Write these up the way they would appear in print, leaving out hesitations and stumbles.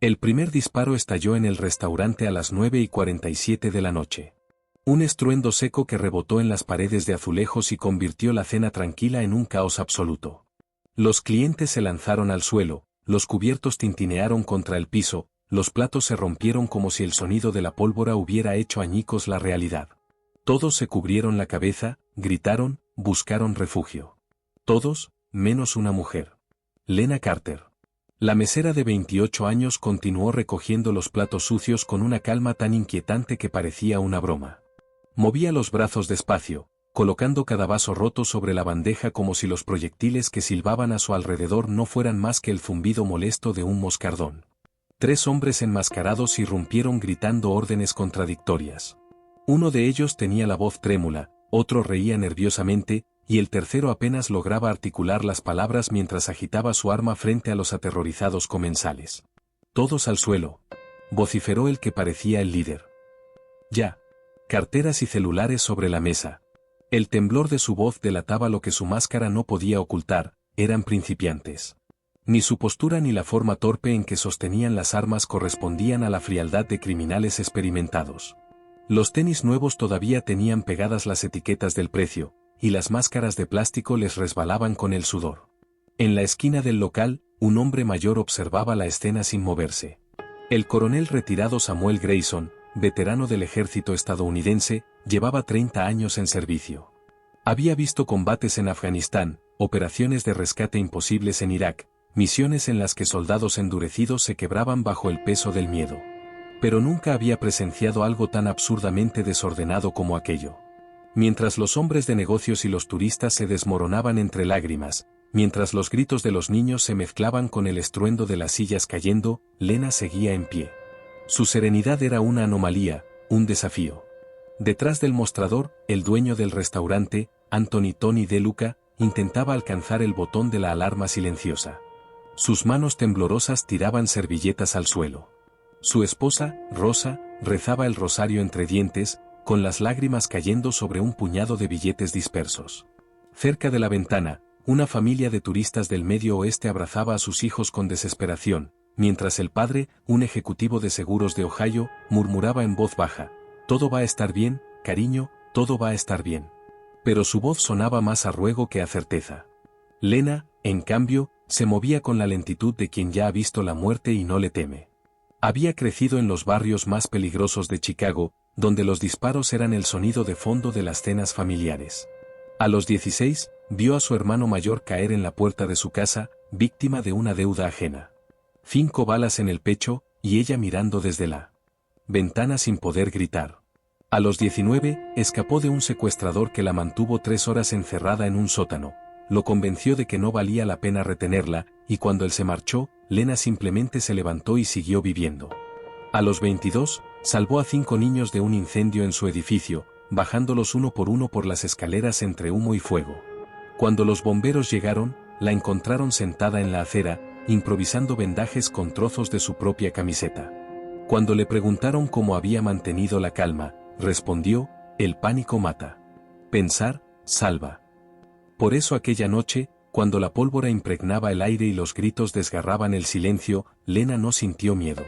El primer disparo estalló en el restaurante a las 9:47 de la noche. Un estruendo seco que rebotó en las paredes de azulejos y convirtió la cena tranquila en un caos absoluto. Los clientes se lanzaron al suelo, los cubiertos tintinearon contra el piso, los platos se rompieron como si el sonido de la pólvora hubiera hecho añicos la realidad. Todos se cubrieron la cabeza, gritaron, buscaron refugio. Todos, menos una mujer. Lena Carter. La mesera de 28 años continuó recogiendo los platos sucios con una calma tan inquietante que parecía una broma. Movía los brazos despacio, colocando cada vaso roto sobre la bandeja como si los proyectiles que silbaban a su alrededor no fueran más que el zumbido molesto de un moscardón. 3 hombres enmascarados irrumpieron gritando órdenes contradictorias. Uno de ellos tenía la voz trémula, otro reía nerviosamente, y el tercero apenas lograba articular las palabras mientras agitaba su arma frente a los aterrorizados comensales. «Todos al suelo», vociferó el que parecía el líder. «Ya». Carteras y celulares sobre la mesa. El temblor de su voz delataba lo que su máscara no podía ocultar, eran principiantes. Ni su postura ni la forma torpe en que sostenían las armas correspondían a la frialdad de criminales experimentados. Los tenis nuevos todavía tenían pegadas las etiquetas del precio, y las máscaras de plástico les resbalaban con el sudor. En la esquina del local, un hombre mayor observaba la escena sin moverse. El coronel retirado Samuel Grayson, veterano del ejército estadounidense, llevaba 30 años en servicio. Había visto combates en Afganistán, operaciones de rescate imposibles en Irak, misiones en las que soldados endurecidos se quebraban bajo el peso del miedo. Pero nunca había presenciado algo tan absurdamente desordenado como aquello. Mientras los hombres de negocios y los turistas se desmoronaban entre lágrimas, mientras los gritos de los niños se mezclaban con el estruendo de las sillas cayendo, Lena seguía en pie. Su serenidad era una anomalía, un desafío. Detrás del mostrador, el dueño del restaurante, Anthony Tony De Luca, intentaba alcanzar el botón de la alarma silenciosa. Sus manos temblorosas tiraban servilletas al suelo. Su esposa, Rosa, rezaba el rosario entre dientes, con las lágrimas cayendo sobre un puñado de billetes dispersos. Cerca de la ventana, una familia de turistas del Medio Oeste abrazaba a sus hijos con desesperación, mientras el padre, un ejecutivo de seguros de Ohio, murmuraba en voz baja: «Todo va a estar bien, cariño, todo va a estar bien». Pero su voz sonaba más a ruego que a certeza. Lena, en cambio, se movía con la lentitud de quien ya ha visto la muerte y no le teme. Había crecido en los barrios más peligrosos de Chicago, donde los disparos eran el sonido de fondo de las cenas familiares. A los 16, vio a su hermano mayor caer en la puerta de su casa, víctima de una deuda ajena. 5 balas en el pecho, y ella mirando desde la ventana sin poder gritar. A los 19, escapó de un secuestrador que la mantuvo 3 horas encerrada en un sótano. Lo convenció de que no valía la pena retenerla, y cuando él se marchó, Lena simplemente se levantó y siguió viviendo. A los 22, salvó a 5 niños de un incendio en su edificio, bajándolos uno por las escaleras entre humo y fuego. Cuando los bomberos llegaron, la encontraron sentada en la acera, improvisando vendajes con trozos de su propia camiseta. Cuando le preguntaron cómo había mantenido la calma, respondió: «El pánico mata. Pensar, salva». Por eso aquella noche, cuando la pólvora impregnaba el aire y los gritos desgarraban el silencio, Lena no sintió miedo.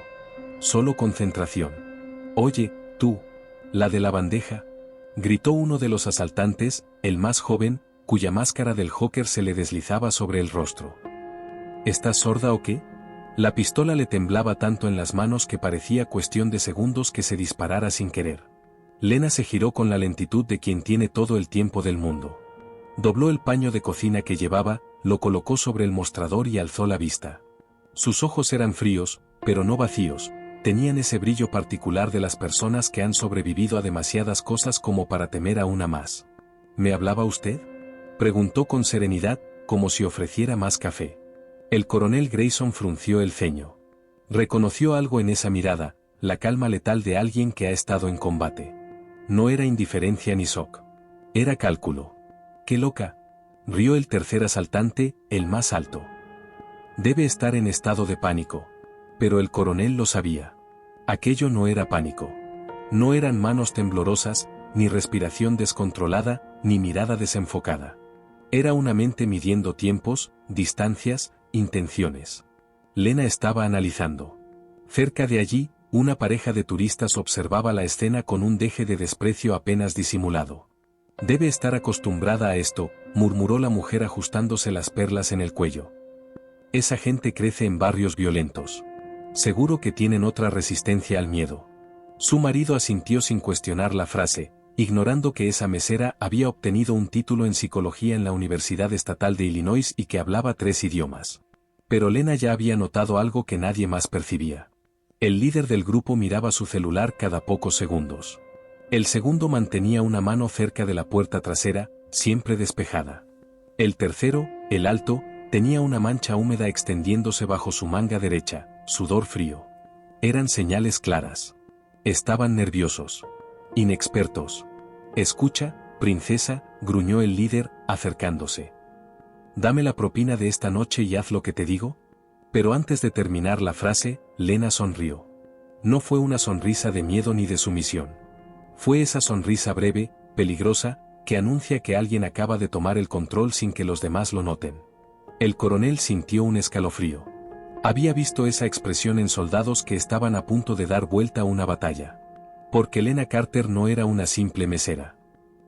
Solo concentración. «Oye, tú, la de la bandeja», gritó uno de los asaltantes, el más joven, cuya máscara del Joker se le deslizaba sobre el rostro. «¿Estás sorda o qué?». La pistola le temblaba tanto en las manos que parecía cuestión de segundos que se disparara sin querer. Lena se giró con la lentitud de quien tiene todo el tiempo del mundo. Dobló el paño de cocina que llevaba, lo colocó sobre el mostrador y alzó la vista. Sus ojos eran fríos, pero no vacíos, tenían ese brillo particular de las personas que han sobrevivido a demasiadas cosas como para temer a una más. «¿Me hablaba usted?», preguntó con serenidad, como si ofreciera más café. El coronel Grayson frunció el ceño. Reconoció algo en esa mirada, la calma letal de alguien que ha estado en combate. No era indiferencia ni shock. Era cálculo. «¡Qué loca!», rió el tercer asaltante, el más alto. «Debe estar en estado de pánico». Pero el coronel lo sabía. Aquello no era pánico. No eran manos temblorosas, ni respiración descontrolada, ni mirada desenfocada. Era una mente midiendo tiempos, distancias, intenciones. Lena estaba analizando. Cerca de allí, una pareja de turistas observaba la escena con un deje de desprecio apenas disimulado. Debe estar acostumbrada a esto, murmuró la mujer ajustándose las perlas en el cuello. Esa gente crece en barrios violentos. Seguro que tienen otra resistencia al miedo. Su marido asintió sin cuestionar la frase, ignorando que esa mesera había obtenido un título en psicología en la Universidad Estatal de Illinois y que hablaba 3 idiomas. Pero Lena ya había notado algo que nadie más percibía. El líder del grupo miraba su celular cada pocos segundos. El segundo mantenía una mano cerca de la puerta trasera, siempre despejada. El tercero, el alto, tenía una mancha húmeda extendiéndose bajo su manga derecha, sudor frío. Eran señales claras. Estaban nerviosos. Inexpertos. Escucha, princesa, gruñó el líder, acercándose. Dame la propina de esta noche y haz lo que te digo. Pero antes de terminar la frase, Lena sonrió. No fue una sonrisa de miedo ni de sumisión. Fue esa sonrisa breve, peligrosa, que anuncia que alguien acaba de tomar el control sin que los demás lo noten. El coronel sintió un escalofrío. Había visto esa expresión en soldados que estaban a punto de dar vuelta a una batalla. Porque Lena Carter no era una simple mesera.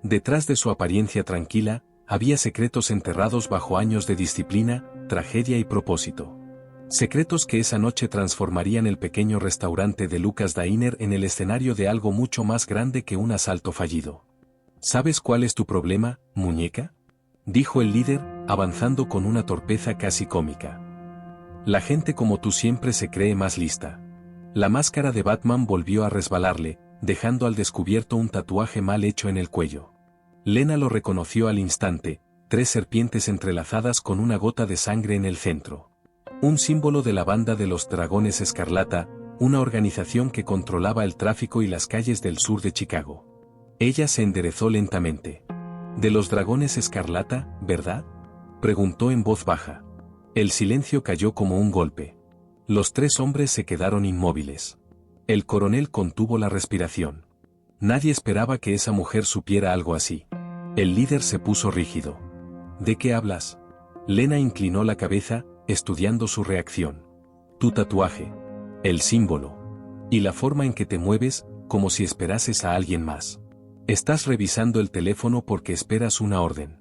Detrás de su apariencia tranquila, había secretos enterrados bajo años de disciplina, tragedia y propósito. Secretos que esa noche transformarían el pequeño restaurante de Lucas Diner en el escenario de algo mucho más grande que un asalto fallido. ¿Sabes cuál es tu problema, muñeca?, dijo el líder, avanzando con una torpeza casi cómica. La gente como tú siempre se cree más lista. La máscara de Batman volvió a resbalarle, dejando al descubierto un tatuaje mal hecho en el cuello. Lena lo reconoció al instante, 3 serpientes entrelazadas con una gota de sangre en el centro. Un símbolo de la banda de los Dragones Escarlata, una organización que controlaba el tráfico y las calles del sur de Chicago. Ella se enderezó lentamente. ¿De los Dragones Escarlata, verdad?, preguntó en voz baja. El silencio cayó como un golpe. Los 3 hombres se quedaron inmóviles. El coronel contuvo la respiración. Nadie esperaba que esa mujer supiera algo así. El líder se puso rígido. ¿De qué hablas? Lena inclinó la cabeza, estudiando su reacción. Tu tatuaje. El símbolo. Y la forma en que te mueves, como si esperases a alguien más. Estás revisando el teléfono porque esperas una orden.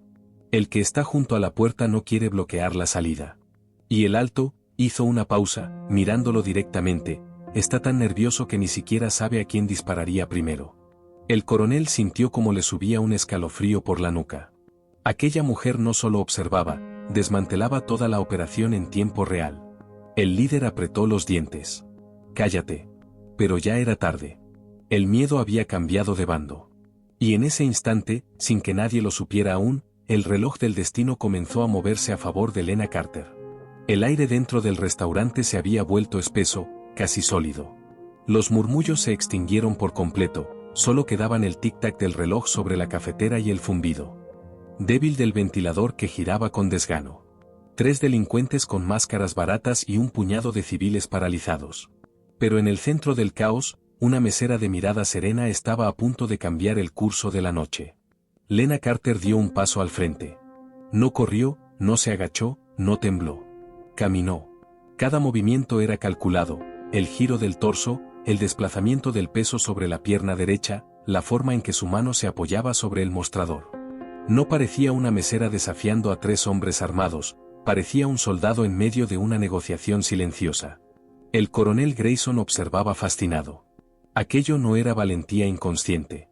El que está junto a la puerta no quiere bloquear la salida. Y el alto, hizo una pausa, mirándolo directamente, está tan nervioso que ni siquiera sabe a quién dispararía primero. El coronel sintió como le subía un escalofrío por la nuca. Aquella mujer no solo observaba, desmantelaba toda la operación en tiempo real. El líder apretó los dientes. Cállate. Pero ya era tarde. El miedo había cambiado de bando. Y en ese instante, sin que nadie lo supiera aún, el reloj del destino comenzó a moverse a favor de Lena Carter. El aire dentro del restaurante se había vuelto espeso, casi sólido. Los murmullos se extinguieron por completo, solo quedaban el tic-tac del reloj sobre la cafetera y el zumbido débil del ventilador que giraba con desgano. 3 delincuentes con máscaras baratas y un puñado de civiles paralizados. Pero en el centro del caos, una mesera de mirada serena estaba a punto de cambiar el curso de la noche. Lena Carter dio un paso al frente. No corrió, no se agachó, no tembló. Caminó. Cada movimiento era calculado, el giro del torso, el desplazamiento del peso sobre la pierna derecha, la forma en que su mano se apoyaba sobre el mostrador. No parecía una mesera desafiando a 3 hombres armados, parecía un soldado en medio de una negociación silenciosa. El coronel Grayson observaba fascinado. Aquello no era valentía inconsciente.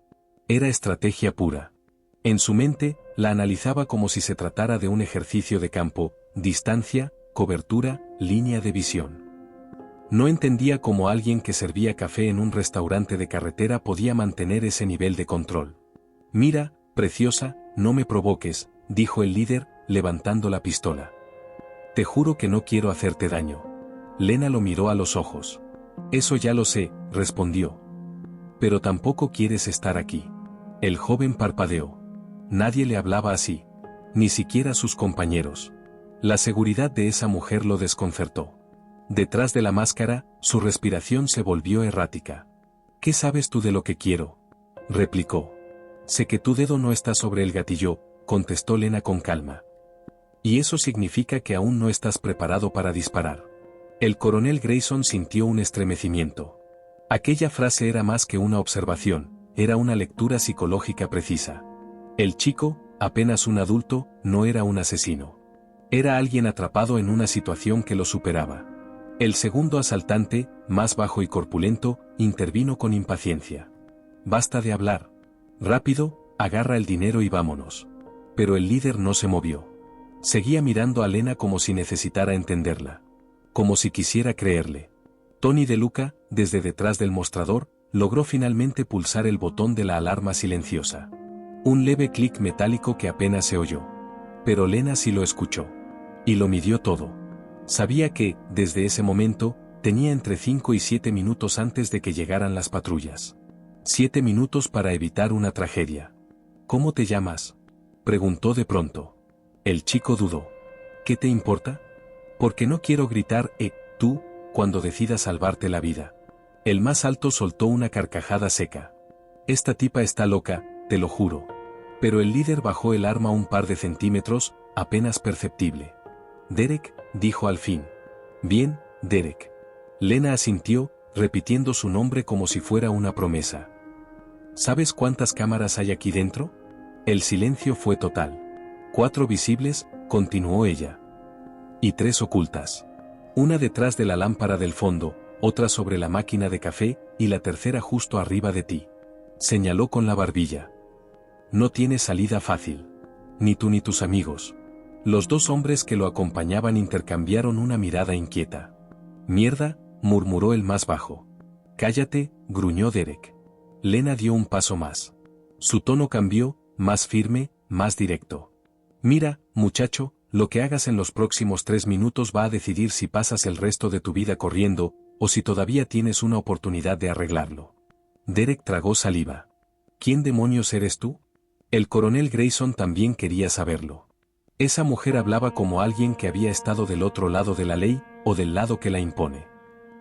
Era estrategia pura. En su mente, la analizaba como si se tratara de un ejercicio de campo, distancia, cobertura, línea de visión. No entendía cómo alguien que servía café en un restaurante de carretera podía mantener ese nivel de control. Mira, preciosa, no me provoques, dijo el líder, levantando la pistola. Te juro que no quiero hacerte daño. Lena lo miró a los ojos. Eso ya lo sé, respondió. Pero tampoco quieres estar aquí. El joven parpadeó. Nadie le hablaba así. Ni siquiera sus compañeros. La seguridad de esa mujer lo desconcertó. Detrás de la máscara, su respiración se volvió errática. ¿Qué sabes tú de lo que quiero?, replicó. Sé que tu dedo no está sobre el gatillo, contestó Lena con calma. Y eso significa que aún no estás preparado para disparar. El coronel Grayson sintió un estremecimiento. Aquella frase era más que una observación, era una lectura psicológica precisa. El chico, apenas un adulto, no era un asesino. Era alguien atrapado en una situación que lo superaba. El segundo asaltante, más bajo y corpulento, intervino con impaciencia. Basta de hablar. Rápido, agarra el dinero y vámonos. Pero el líder no se movió. Seguía mirando a Lena como si necesitara entenderla. Como si quisiera creerle. Tony De Luca, desde detrás del mostrador, logró finalmente pulsar el botón de la alarma silenciosa. Un leve clic metálico que apenas se oyó. Pero Lena sí lo escuchó. Y lo midió todo. Sabía que, desde ese momento, tenía entre 5 y 7 minutos antes de que llegaran las patrullas. 7 minutos para evitar una tragedia. ¿Cómo te llamas?, preguntó de pronto. El chico dudó. ¿Qué te importa? Porque no quiero gritar, tú, cuando decida salvarte la vida. El más alto soltó una carcajada seca. Esta tipa está loca, te lo juro. Pero el líder bajó el arma un par de centímetros, apenas perceptible. Derek, dijo al fin. Bien, Derek. Lena asintió, repitiendo su nombre como si fuera una promesa. ¿Sabes cuántas cámaras hay aquí dentro? El silencio fue total. 4 visibles, continuó ella. Y 3 ocultas. Una detrás de la lámpara del fondo, otra sobre la máquina de café, y la tercera justo arriba de ti. Señaló con la barbilla. No tienes salida fácil. Ni tú ni tus amigos. Los 2 hombres que lo acompañaban intercambiaron una mirada inquieta. Mierda, murmuró el más bajo. Cállate, gruñó Derek. Lena dio un paso más. Su tono cambió, más firme, más directo. Mira, muchacho, lo que hagas en los próximos 3 minutos va a decidir si pasas el resto de tu vida corriendo, o si todavía tienes una oportunidad de arreglarlo. Derek tragó saliva. ¿Quién demonios eres tú? El coronel Grayson también quería saberlo. Esa mujer hablaba como alguien que había estado del otro lado de la ley, o del lado que la impone.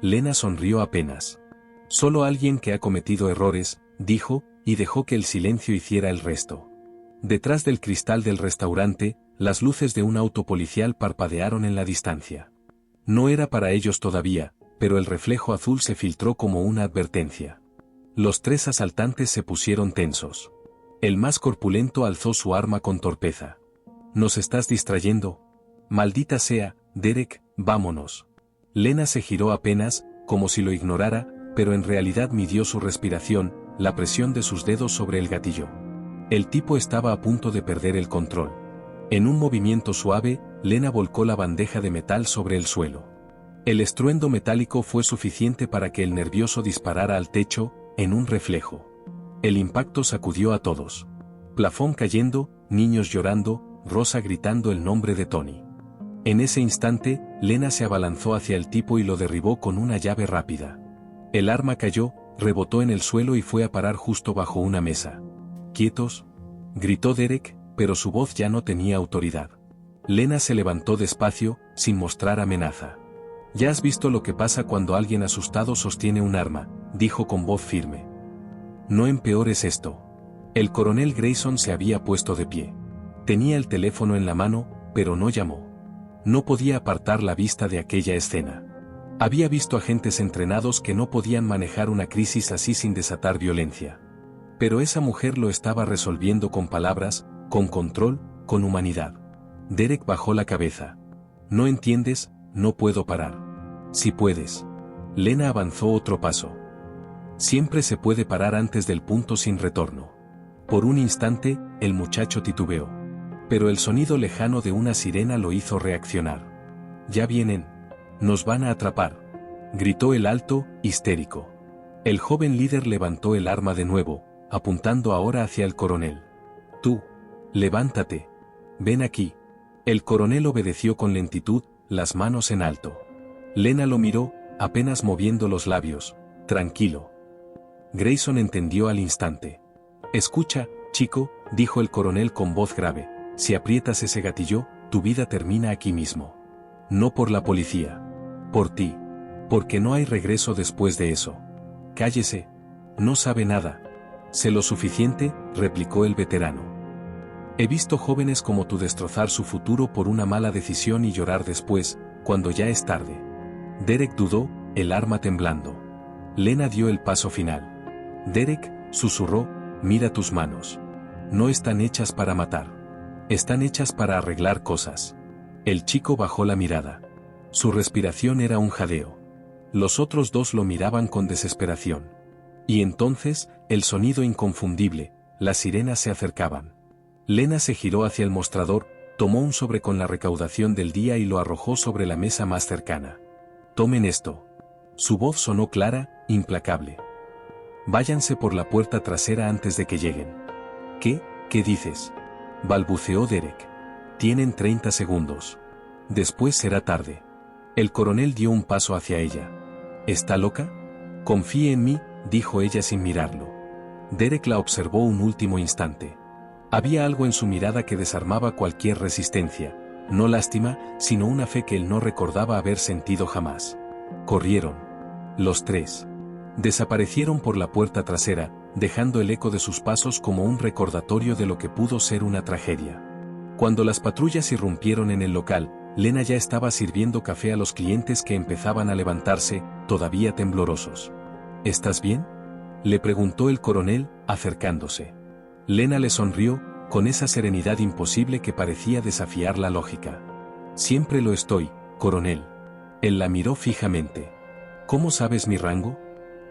Lena sonrió apenas. Solo alguien que ha cometido errores, dijo, y dejó que el silencio hiciera el resto. Detrás del cristal del restaurante, las luces de un auto policial parpadearon en la distancia. No era para ellos todavía, pero el reflejo azul se filtró como una advertencia. Los 3 asaltantes se pusieron tensos. El más corpulento alzó su arma con torpeza. ¿Nos estás distrayendo? Maldita sea, Derek, vámonos. Lena se giró apenas, como si lo ignorara, pero en realidad midió su respiración, la presión de sus dedos sobre el gatillo. El tipo estaba a punto de perder el control. En un movimiento suave, Lena volcó la bandeja de metal sobre el suelo. El estruendo metálico fue suficiente para que el nervioso disparara al techo, en un reflejo. El impacto sacudió a todos. Plafón cayendo, niños llorando, Rosa gritando el nombre de Tony. En ese instante, Lena se abalanzó hacia el tipo y lo derribó con una llave rápida. El arma cayó, rebotó en el suelo y fue a parar justo bajo una mesa. «¿Quietos?», gritó Derek, pero su voz ya no tenía autoridad. Lena se levantó despacio, sin mostrar amenaza. «Ya has visto lo que pasa cuando alguien asustado sostiene un arma», dijo con voz firme. «No empeores esto». El coronel Grayson se había puesto de pie. Tenía el teléfono en la mano, pero no llamó. No podía apartar la vista de aquella escena. Había visto agentes entrenados que no podían manejar una crisis así sin desatar violencia. Pero esa mujer lo estaba resolviendo con palabras, con control, con humanidad. Derek bajó la cabeza. «¿No entiendes? No puedo parar». «Si puedes». Lena avanzó otro paso. «Siempre se puede parar antes del punto sin retorno». Por un instante, el muchacho titubeó. Pero el sonido lejano de una sirena lo hizo reaccionar. «Ya vienen. Nos van a atrapar», gritó el alto, histérico. El joven líder levantó el arma de nuevo, apuntando ahora hacia el coronel. «Tú. Levántate. Ven aquí». El coronel obedeció con lentitud, las manos en alto. Lena lo miró, apenas moviendo los labios. «Tranquilo». Grayson entendió al instante. «Escucha, chico», dijo el coronel con voz grave, «si aprietas ese gatillo, tu vida termina aquí mismo. No por la policía. Por ti. Porque no hay regreso después de eso. Cállese. No sabe nada». «Sé lo suficiente», replicó el veterano. «He visto jóvenes como tú destrozar su futuro por una mala decisión y llorar después, cuando ya es tarde». Derek dudó, el arma temblando. Lena dio el paso final. Derek, susurró, mira tus manos. No están hechas para matar. Están hechas para arreglar cosas. El chico bajó la mirada. Su respiración era un jadeo. Los otros dos lo miraban con desesperación. Y entonces, el sonido inconfundible, las sirenas se acercaban. Lena se giró hacia el mostrador, tomó un sobre con la recaudación del día y lo arrojó sobre la mesa más cercana. Tomen esto. Su voz sonó clara, implacable. Váyanse por la puerta trasera antes de que lleguen. ¿Qué dices? Balbuceó Derek. Tienen 30 segundos. Después será tarde. El coronel dio un paso hacia ella. ¿Está loca? Confíe en mí, dijo ella sin mirarlo. Derek la observó un último instante. Había algo en su mirada que desarmaba cualquier resistencia, no lástima, sino una fe que él no recordaba haber sentido jamás. Corrieron. Los tres. Desaparecieron por la puerta trasera, dejando el eco de sus pasos como un recordatorio de lo que pudo ser una tragedia. Cuando las patrullas irrumpieron en el local, Lena ya estaba sirviendo café a los clientes que empezaban a levantarse, todavía temblorosos. ¿Estás bien?, le preguntó el coronel, acercándose. Lena le sonrió, con esa serenidad imposible que parecía desafiar la lógica. Siempre lo estoy, coronel. Él la miró fijamente. ¿Cómo sabes mi rango?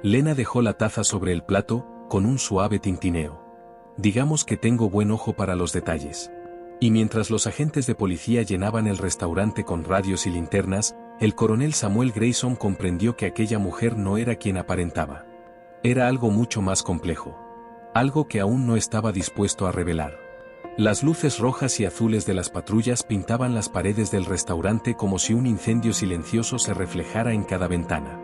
Lena dejó la taza sobre el plato, con un suave tintineo. Digamos que tengo buen ojo para los detalles. Y mientras los agentes de policía llenaban el restaurante con radios y linternas, el coronel Samuel Grayson comprendió que aquella mujer no era quien aparentaba. Era algo mucho más complejo. Algo que aún no estaba dispuesto a revelar. Las luces rojas y azules de las patrullas pintaban las paredes del restaurante como si un incendio silencioso se reflejara en cada ventana.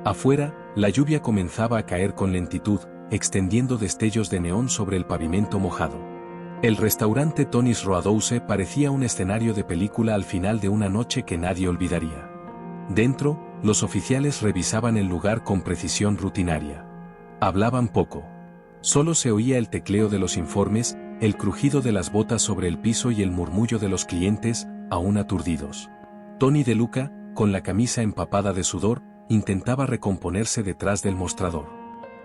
Afuera, la lluvia comenzaba a caer con lentitud, extendiendo destellos de neón sobre el pavimento mojado. El restaurante Tony's Roadhouse parecía un escenario de película al final de una noche que nadie olvidaría. Dentro, los oficiales revisaban el lugar con precisión rutinaria. Hablaban poco. Solo se oía el tecleo de los informes, el crujido de las botas sobre el piso y el murmullo de los clientes, aún aturdidos. Tony De Luca, con la camisa empapada de sudor, intentaba recomponerse detrás del mostrador.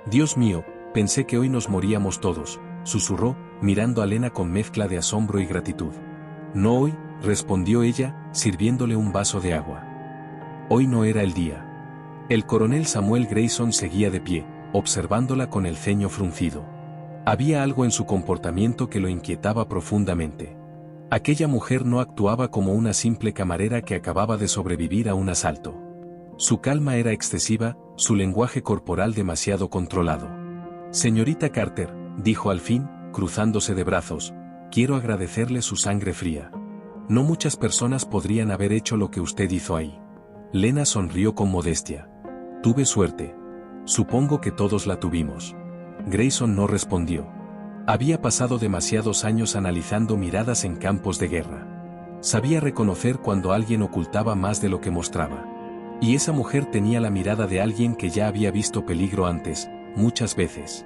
Dios mío, pensé que hoy nos moríamos todos, susurró, mirando a Lena con mezcla de asombro y gratitud. No hoy, respondió ella, sirviéndole un vaso de agua. Hoy no era el día. El coronel Samuel Grayson seguía de pie, observándola con el ceño fruncido. Había algo en su comportamiento que lo inquietaba profundamente. Aquella mujer no actuaba como una simple camarera que acababa de sobrevivir a un asalto. Su calma era excesiva, su lenguaje corporal demasiado controlado. Señorita Carter, dijo al fin, cruzándose de brazos, quiero agradecerle su sangre fría. No muchas personas podrían haber hecho lo que usted hizo ahí. Lena sonrió con modestia. Tuve suerte. Supongo que todos la tuvimos. Grayson no respondió. Había pasado demasiados años analizando miradas en campos de guerra. Sabía reconocer cuando alguien ocultaba más de lo que mostraba. Y esa mujer tenía la mirada de alguien que ya había visto peligro antes, muchas veces.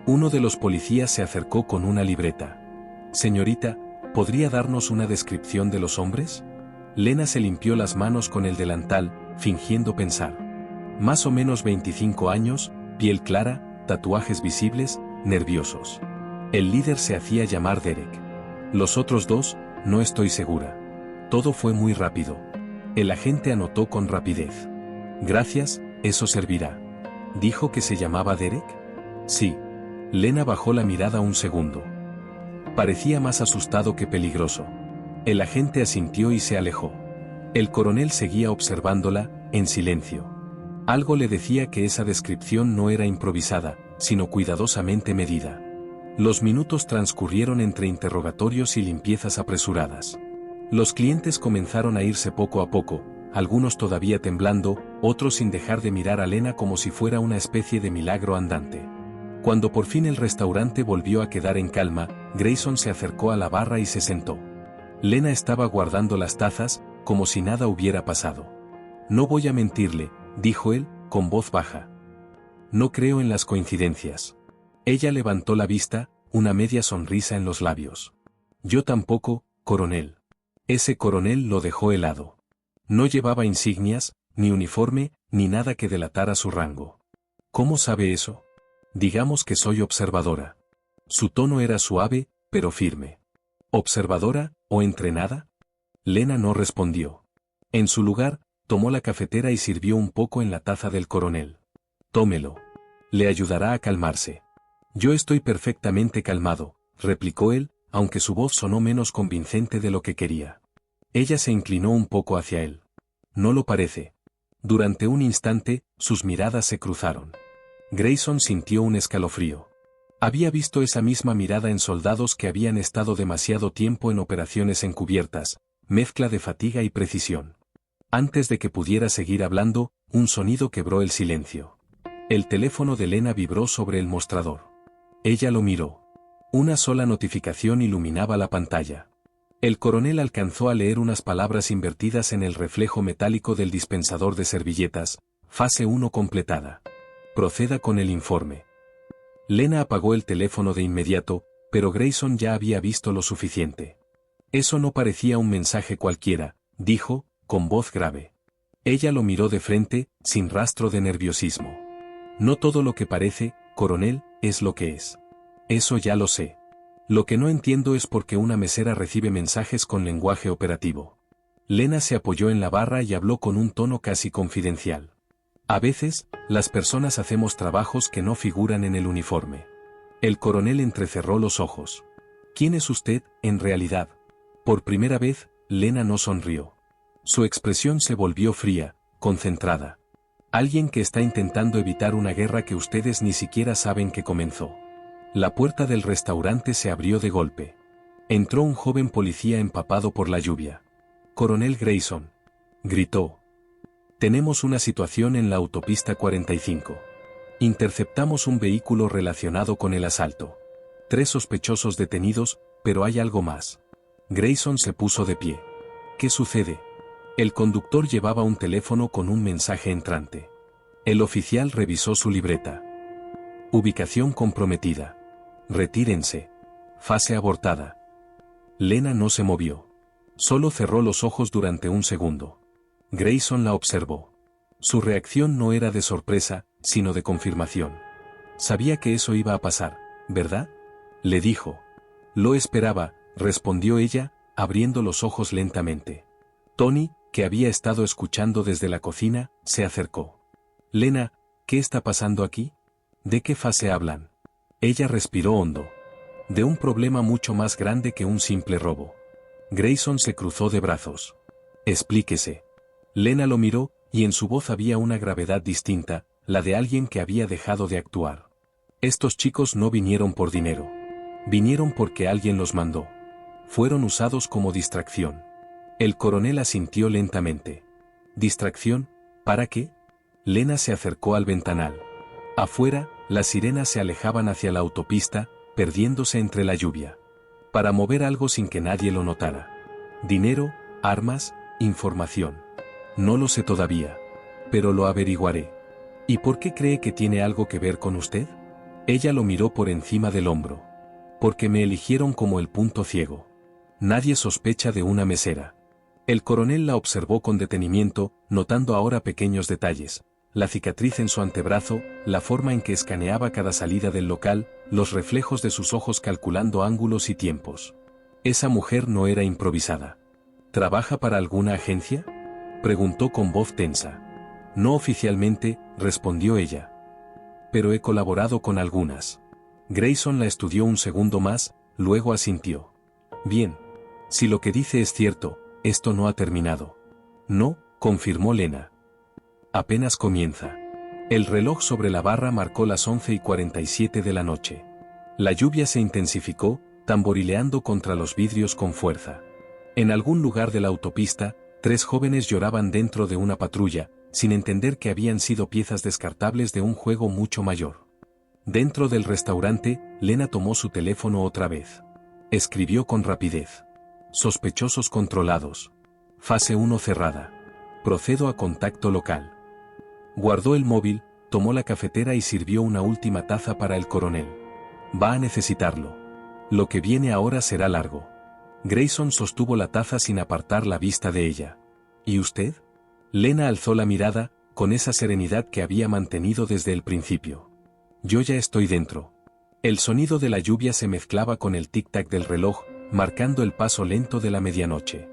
Uno de los policías se acercó con una libreta. Señorita, ¿podría darnos una descripción de los hombres? Lena se limpió las manos con el delantal, fingiendo pensar. Más o menos 25 años, piel clara, tatuajes visibles, nerviosos. El líder se hacía llamar Derek. Los otros dos, no estoy segura. Todo fue muy rápido. El agente anotó con rapidez. Gracias, eso servirá. ¿Dijo que se llamaba Derek? Sí. Lena bajó la mirada un segundo. Parecía más asustado que peligroso. El agente asintió y se alejó. El coronel seguía observándola, en silencio. Algo le decía que esa descripción no era improvisada, sino cuidadosamente medida. Los minutos transcurrieron entre interrogatorios y limpiezas apresuradas. Los clientes comenzaron a irse poco a poco, algunos todavía temblando, otros sin dejar de mirar a Lena como si fuera una especie de milagro andante. Cuando por fin el restaurante volvió a quedar en calma, Grayson se acercó a la barra y se sentó. Lena estaba guardando las tazas, como si nada hubiera pasado. No voy a mentirle, dijo él, con voz baja. No creo en las coincidencias. Ella levantó la vista, una media sonrisa en los labios. Yo tampoco, coronel. Ese coronel lo dejó helado. No llevaba insignias, ni uniforme, ni nada que delatara su rango. ¿Cómo sabe eso? Digamos que soy observadora. Su tono era suave, pero firme. ¿Observadora, o entrenada? Lena no respondió. En su lugar, tomó la cafetera y sirvió un poco en la taza del coronel. Tómelo. Le ayudará a calmarse. Yo estoy perfectamente calmado, replicó él, aunque su voz sonó menos convincente de lo que quería. Ella se inclinó un poco hacia él. No lo parece. Durante un instante, sus miradas se cruzaron. Grayson sintió un escalofrío. Había visto esa misma mirada en soldados que habían estado demasiado tiempo en operaciones encubiertas, mezcla de fatiga y precisión. Antes de que pudiera seguir hablando, un sonido quebró el silencio. El teléfono de Lena vibró sobre el mostrador. Ella lo miró. Una sola notificación iluminaba la pantalla. El coronel alcanzó a leer unas palabras invertidas en el reflejo metálico del dispensador de servilletas. Fase 1 completada. Proceda con el informe. Lena apagó el teléfono de inmediato, pero Grayson ya había visto lo suficiente. Eso no parecía un mensaje cualquiera, dijo, con voz grave. Ella lo miró de frente, sin rastro de nerviosismo. No todo lo que parece, coronel, es lo que es. Eso ya lo sé. Lo que no entiendo es por qué una mesera recibe mensajes con lenguaje operativo. Lena se apoyó en la barra y habló con un tono casi confidencial. A veces, las personas hacemos trabajos que no figuran en el uniforme. El coronel entrecerró los ojos. ¿Quién es usted, en realidad? Por primera vez, Lena no sonrió. Su expresión se volvió fría, concentrada. Alguien que está intentando evitar una guerra que ustedes ni siquiera saben que comenzó. La puerta del restaurante se abrió de golpe. Entró un joven policía empapado por la lluvia. «Coronel Grayson», gritó. «Tenemos una situación en la autopista 45. Interceptamos un vehículo relacionado con el asalto. 3 sospechosos detenidos, pero hay algo más». Grayson se puso de pie. «¿Qué sucede?» El conductor llevaba un teléfono con un mensaje entrante. El oficial revisó su libreta. «Ubicación comprometida. Retírense. Fase abortada». Lena no se movió. Solo cerró los ojos durante un segundo. Grayson la observó. Su reacción no era de sorpresa, sino de confirmación. Sabía que eso iba a pasar, ¿verdad? Le dijo. Lo esperaba, respondió ella, abriendo los ojos lentamente. Tony, que había estado escuchando desde la cocina, se acercó. Lena, ¿qué está pasando aquí? ¿De qué fase hablan? Ella respiró hondo. De un problema mucho más grande que un simple robo. Grayson se cruzó de brazos. Explíquese. Lena lo miró, y en su voz había una gravedad distinta, la de alguien que había dejado de actuar. Estos chicos no vinieron por dinero. Vinieron porque alguien los mandó. Fueron usados como distracción. El coronel asintió lentamente. ¿Distracción? ¿Para qué? Lena se acercó al ventanal. Afuera, las sirenas se alejaban hacia la autopista, perdiéndose entre la lluvia. Para mover algo sin que nadie lo notara. Dinero, armas, información. No lo sé todavía. Pero lo averiguaré. ¿Y por qué cree que tiene algo que ver con usted? Ella lo miró por encima del hombro. Porque me eligieron como el punto ciego. Nadie sospecha de una mesera. El coronel la observó con detenimiento, notando ahora pequeños detalles. La cicatriz en su antebrazo, la forma en que escaneaba cada salida del local, los reflejos de sus ojos calculando ángulos y tiempos. Esa mujer no era improvisada. ¿Trabaja para alguna agencia?, preguntó con voz tensa. No oficialmente, respondió ella. Pero he colaborado con algunas. Grayson la estudió un segundo más, luego asintió. Bien. Si lo que dice es cierto, esto no ha terminado. No, confirmó Lena. Apenas comienza. El reloj sobre la barra marcó las 11:47 de la noche. La lluvia se intensificó, tamborileando contra los vidrios con fuerza. En algún lugar de la autopista, 3 jóvenes lloraban dentro de una patrulla, sin entender que habían sido piezas descartables de un juego mucho mayor. Dentro del restaurante, Lena tomó su teléfono otra vez. Escribió con rapidez. Sospechosos controlados. Fase 1 cerrada. Procedo a contacto local. Guardó el móvil, tomó la cafetera y sirvió una última taza para el coronel. Va a necesitarlo. Lo que viene ahora será largo. Grayson sostuvo la taza sin apartar la vista de ella. ¿Y usted? Lena alzó la mirada, con esa serenidad que había mantenido desde el principio. Yo ya estoy dentro. El sonido de la lluvia se mezclaba con el tic-tac del reloj, marcando el paso lento de la medianoche.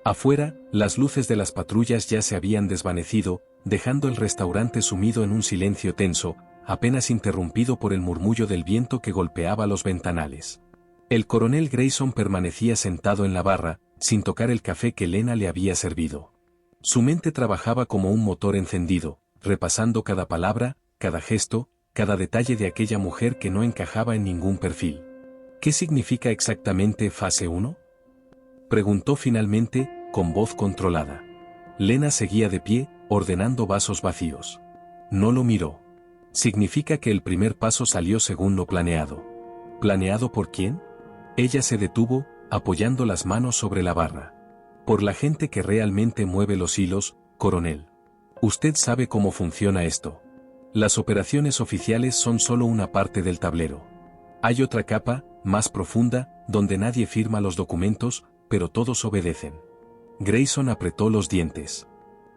Afuera, las luces de las patrullas ya se habían desvanecido, dejando el restaurante sumido en un silencio tenso, apenas interrumpido por el murmullo del viento que golpeaba los ventanales. El coronel Grayson permanecía sentado en la barra, sin tocar el café que Lena le había servido. Su mente trabajaba como un motor encendido, repasando cada palabra, cada gesto, cada detalle de aquella mujer que no encajaba en ningún perfil. ¿Qué significa exactamente fase 1? Preguntó finalmente, con voz controlada. Lena seguía de pie, ordenando vasos vacíos. No lo miró. Significa que el primer paso salió según lo planeado. ¿Planeado por quién? Ella se detuvo, apoyando las manos sobre la barra. Por la gente que realmente mueve los hilos, coronel. Usted sabe cómo funciona esto. Las operaciones oficiales son solo una parte del tablero. Hay otra capa, más profunda, donde nadie firma los documentos, pero todos obedecen. Grayson apretó los dientes.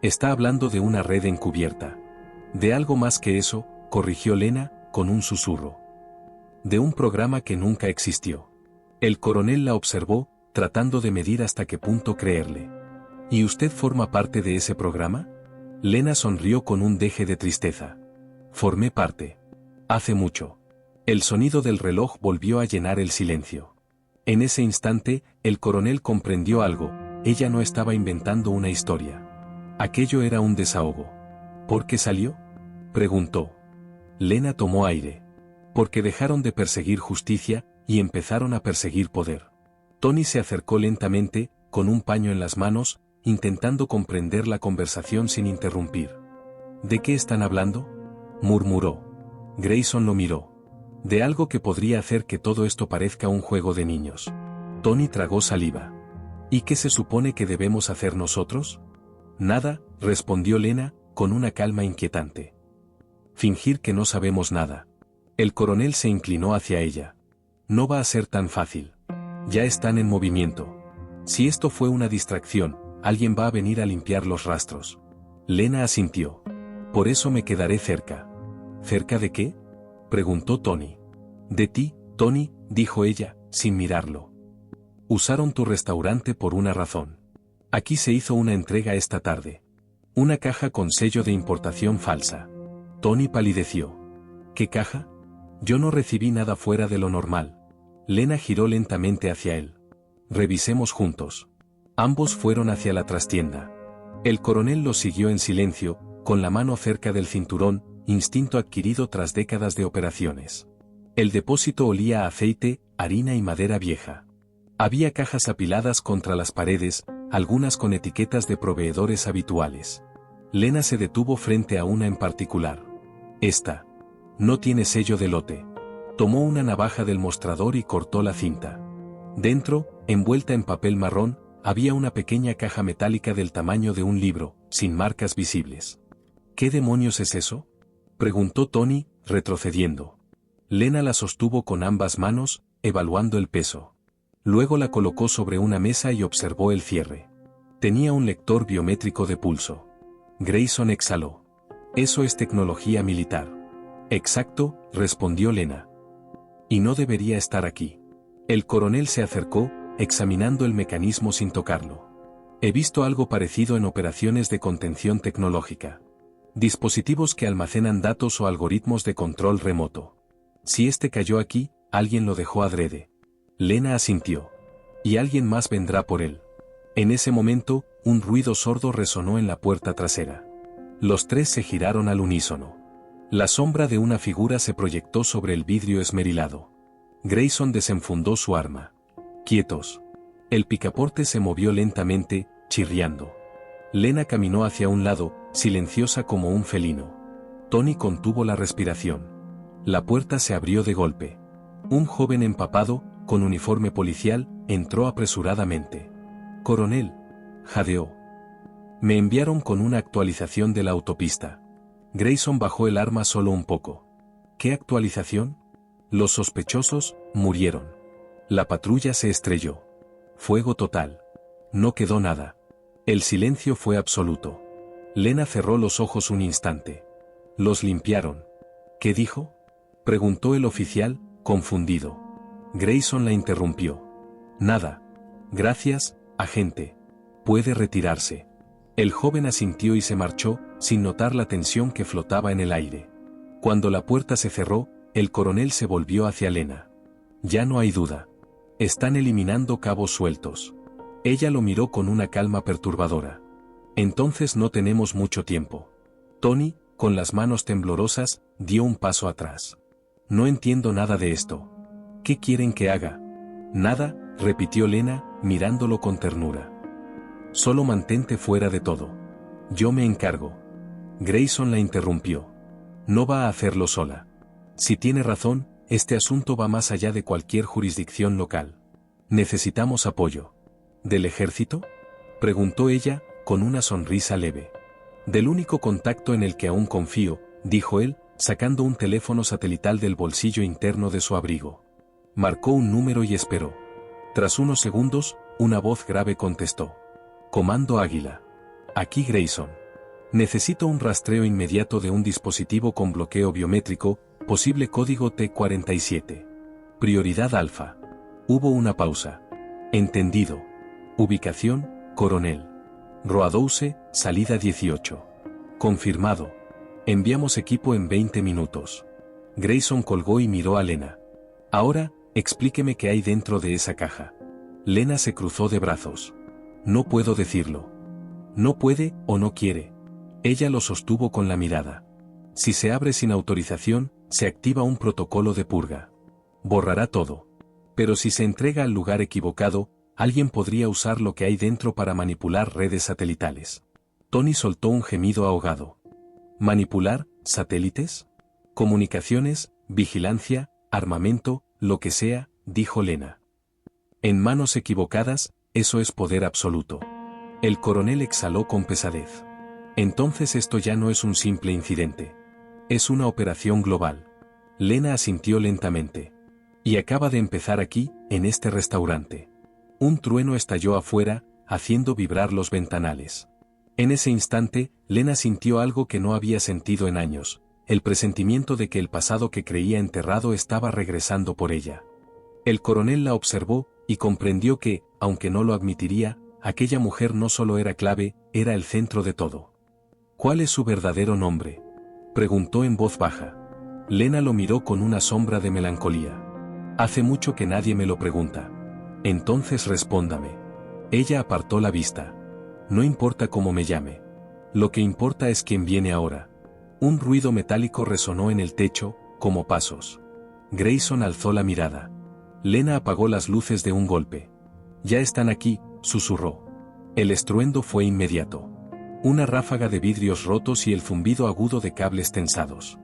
Está hablando de una red encubierta. De algo más que eso, corrigió Lena, con un susurro. De un programa que nunca existió. El coronel la observó, tratando de medir hasta qué punto creerle. ¿Y usted forma parte de ese programa? Lena sonrió con un deje de tristeza. Formé parte. Hace mucho. El sonido del reloj volvió a llenar el silencio. En ese instante, el coronel comprendió algo. Ella no estaba inventando una historia. Aquello era un desahogo. ¿Por qué salió? Preguntó. Lena tomó aire. Porque dejaron de perseguir justicia, y empezaron a perseguir poder. Tony se acercó lentamente, con un paño en las manos, intentando comprender la conversación sin interrumpir. ¿De qué están hablando?, murmuró. Grayson lo miró. De algo que podría hacer que todo esto parezca un juego de niños. Tony tragó saliva. ¿Y qué se supone que debemos hacer nosotros? Nada, respondió Lena, con una calma inquietante. Fingir que no sabemos nada. El coronel se inclinó hacia ella. No va a ser tan fácil. Ya están en movimiento. Si esto fue una distracción, alguien va a venir a limpiar los rastros. Lena asintió. Por eso me quedaré cerca. ¿Cerca de qué?, preguntó Tony. De ti, Tony, dijo ella, sin mirarlo. Usaron tu restaurante por una razón. Aquí se hizo una entrega esta tarde. Una caja con sello de importación falsa. Tony palideció. ¿Qué caja? Yo no recibí nada fuera de lo normal. Lena giró lentamente hacia él. Revisemos juntos. Ambos fueron hacia la trastienda. El coronel los siguió en silencio, con la mano cerca del cinturón, instinto adquirido tras décadas de operaciones. El depósito olía a aceite, harina y madera vieja. Había cajas apiladas contra las paredes, algunas con etiquetas de proveedores habituales. Lena se detuvo frente a una en particular. Esta. No tiene sello de lote. Tomó una navaja del mostrador y cortó la cinta. Dentro, envuelta en papel marrón, había una pequeña caja metálica del tamaño de un libro, sin marcas visibles. ¿Qué demonios es eso?, preguntó Tony, retrocediendo. Lena la sostuvo con ambas manos, evaluando el peso. Luego la colocó sobre una mesa y observó el cierre. Tenía un lector biométrico de pulso. Grayson exhaló. Eso es tecnología militar. Exacto, respondió Lena. Y no debería estar aquí. El coronel se acercó, examinando el mecanismo sin tocarlo. He visto algo parecido en operaciones de contención tecnológica. Dispositivos que almacenan datos o algoritmos de control remoto. Si este cayó aquí, alguien lo dejó adrede. Lena asintió. Y alguien más vendrá por él. En ese momento, un ruido sordo resonó en la puerta trasera. Los tres se giraron al unísono. La sombra de una figura se proyectó sobre el vidrio esmerilado. Grayson desenfundó su arma. Quietos. El picaporte se movió lentamente, chirriando. Lena caminó hacia un lado, silenciosa como un felino. Tony contuvo la respiración. La puerta se abrió de golpe. Un joven empapado, con uniforme policial, entró apresuradamente. «Coronel», jadeó. «Me enviaron con una actualización de la autopista». Grayson bajó el arma solo un poco. «¿Qué actualización?». «Los sospechosos murieron. La patrulla se estrelló. Fuego total. No quedó nada». El silencio fue absoluto. Lena cerró los ojos un instante. Los limpiaron. ¿Qué dijo? Preguntó el oficial, confundido. Grayson la interrumpió. Nada. Gracias, agente. Puede retirarse. El joven asintió y se marchó, sin notar la tensión que flotaba en el aire. Cuando la puerta se cerró, el coronel se volvió hacia Lena. Ya no hay duda. Están eliminando cabos sueltos. Ella lo miró con una calma perturbadora. Entonces no tenemos mucho tiempo. Tony, con las manos temblorosas, dio un paso atrás. No entiendo nada de esto. ¿Qué quieren que haga? Nada, repitió Lena, mirándolo con ternura. Solo mantente fuera de todo. Yo me encargo. Grayson la interrumpió. No va a hacerlo sola. Si tiene razón, este asunto va más allá de cualquier jurisdicción local. Necesitamos apoyo. ¿Del ejército? Preguntó ella, con una sonrisa leve. Del único contacto en el que aún confío, dijo él, sacando un teléfono satelital del bolsillo interno de su abrigo. Marcó un número y esperó. Tras unos segundos, una voz grave contestó. Comando Águila. Aquí Grayson. Necesito un rastreo inmediato de un dispositivo con bloqueo biométrico, posible código T47. Prioridad alfa. Hubo una pausa. Entendido. Ubicación, Coronel. Roadouse, salida 18. Confirmado. Enviamos equipo en 20 minutos. Grayson colgó y miró a Lena. Ahora, explíqueme qué hay dentro de esa caja. Lena se cruzó de brazos. No puedo decirlo. No puede o no quiere. Ella lo sostuvo con la mirada. Si se abre sin autorización, se activa un protocolo de purga. Borrará todo. Pero si se entrega al lugar equivocado, alguien podría usar lo que hay dentro para manipular redes satelitales. Tony soltó un gemido ahogado. ¿Manipular satélites? Comunicaciones, vigilancia, armamento, lo que sea, dijo Lena. En manos equivocadas, eso es poder absoluto. El coronel exhaló con pesadez. Entonces esto ya no es un simple incidente. Es una operación global. Lena asintió lentamente. Y acaba de empezar aquí, en este restaurante. Un trueno estalló afuera, haciendo vibrar los ventanales. En ese instante, Lena sintió algo que no había sentido en años, el presentimiento de que el pasado que creía enterrado estaba regresando por ella. El coronel la observó, y comprendió que, aunque no lo admitiría, aquella mujer no solo era clave, era el centro de todo. ¿Cuál es su verdadero nombre?, preguntó en voz baja. Lena lo miró con una sombra de melancolía. Hace mucho que nadie me lo pregunta. Entonces respóndame. Ella apartó la vista. No importa cómo me llame. Lo que importa es quién viene ahora. Un ruido metálico resonó en el techo, como pasos. Grayson alzó la mirada. Lena apagó las luces de un golpe. Ya están aquí, susurró. El estruendo fue inmediato. Una ráfaga de vidrios rotos y el zumbido agudo de cables tensados.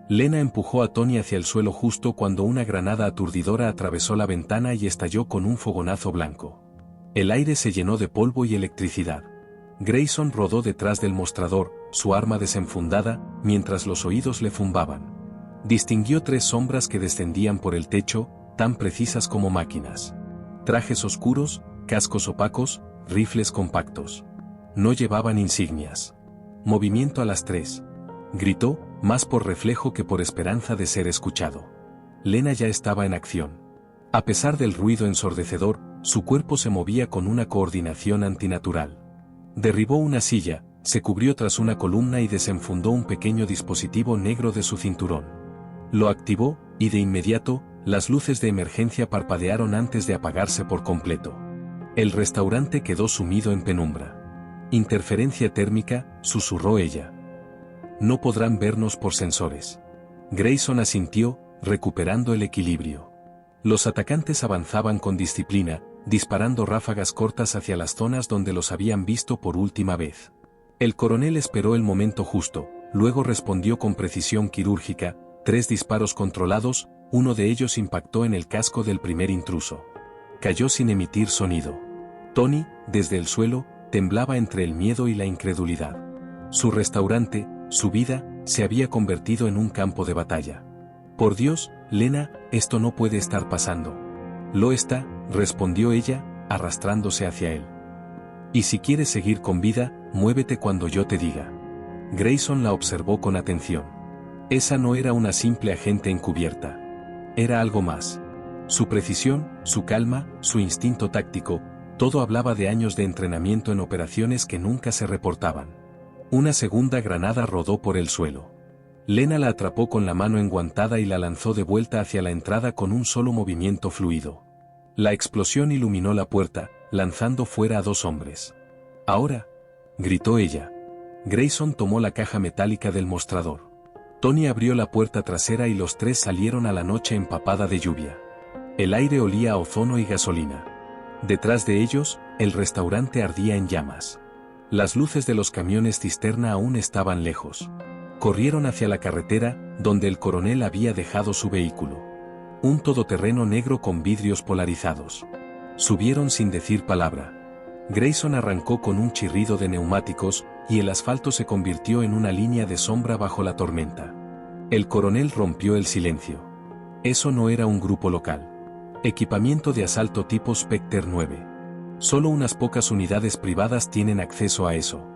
Lena empujó a Tony hacia el suelo justo cuando una granada aturdidora atravesó la ventana y estalló con un fogonazo blanco. El aire se llenó de polvo y electricidad. Grayson rodó detrás del mostrador, su arma desenfundada, mientras los oídos le zumbaban. Distinguió 3 sombras que descendían por el techo, tan precisas como máquinas. Trajes oscuros, cascos opacos, rifles compactos. No llevaban insignias. Movimiento a las 3. Gritó, más por reflejo que por esperanza de ser escuchado. Lena ya estaba en acción. A pesar del ruido ensordecedor, su cuerpo se movía con una coordinación antinatural. Derribó una silla, se cubrió tras una columna y desenfundó un pequeño dispositivo negro de su cinturón. Lo activó, y de inmediato, las luces de emergencia parpadearon antes de apagarse por completo. El restaurante quedó sumido en penumbra. Interferencia térmica, susurró ella. No podrán vernos por sensores. Grayson asintió, recuperando el equilibrio. Los atacantes avanzaban con disciplina, disparando ráfagas cortas hacia las zonas donde los habían visto por última vez. El coronel esperó el momento justo, luego respondió con precisión quirúrgica, 3 disparos controlados, uno de ellos impactó en el casco del primer intruso. Cayó sin emitir sonido. Tony, desde el suelo, temblaba entre el miedo y la incredulidad. Su restaurante, su vida, se había convertido en un campo de batalla. Por Dios, Lena, esto no puede estar pasando. Lo está, respondió ella, arrastrándose hacia él. Y si quieres seguir con vida, muévete cuando yo te diga. Grayson la observó con atención. Esa no era una simple agente encubierta. Era algo más. Su precisión, su calma, su instinto táctico, todo hablaba de años de entrenamiento en operaciones que nunca se reportaban. Una segunda granada rodó por el suelo. Lena la atrapó con la mano enguantada y la lanzó de vuelta hacia la entrada con un solo movimiento fluido. La explosión iluminó la puerta, lanzando fuera a 2 hombres. «Ahora», gritó ella. Grayson tomó la caja metálica del mostrador. Tony abrió la puerta trasera y los 3 salieron a la noche empapada de lluvia. El aire olía a ozono y gasolina. Detrás de ellos, el restaurante ardía en llamas. Las luces de los camiones cisterna aún estaban lejos. Corrieron hacia la carretera, donde el coronel había dejado su vehículo. Un todoterreno negro con vidrios polarizados. Subieron sin decir palabra. Grayson arrancó con un chirrido de neumáticos, y el asfalto se convirtió en una línea de sombra bajo la tormenta. El coronel rompió el silencio. Eso no era un grupo local. Equipamiento de asalto tipo Spectre 9. Solo unas pocas unidades privadas tienen acceso a eso.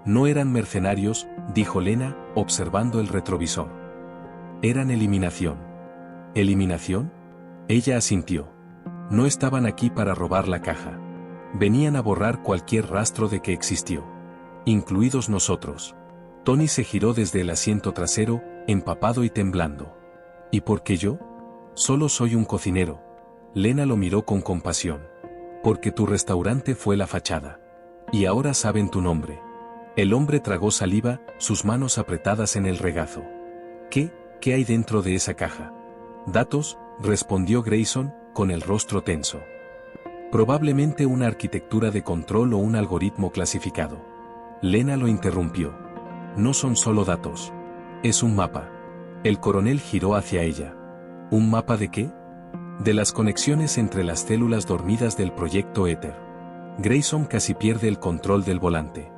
No eran mercenarios, dijo Lena, observando el retrovisor. Eran eliminación. ¿Eliminación? Ella asintió. No estaban aquí para robar la caja. Venían a borrar cualquier rastro de que existió. Incluidos nosotros. Tony se giró desde el asiento trasero, empapado y temblando. ¿Y por qué yo? Solo soy un cocinero. Lena lo miró con compasión. Porque tu restaurante fue la fachada. Y ahora saben tu nombre. El hombre tragó saliva, sus manos apretadas en el regazo. ¿Qué hay dentro de esa caja? Datos, respondió Grayson, con el rostro tenso. Probablemente una arquitectura de control o un algoritmo clasificado. Lena lo interrumpió. No son solo datos. Es un mapa. El coronel giró hacia ella. ¿Un mapa de qué? De las conexiones entre las células dormidas del proyecto Éter. Grayson casi pierde el control del volante.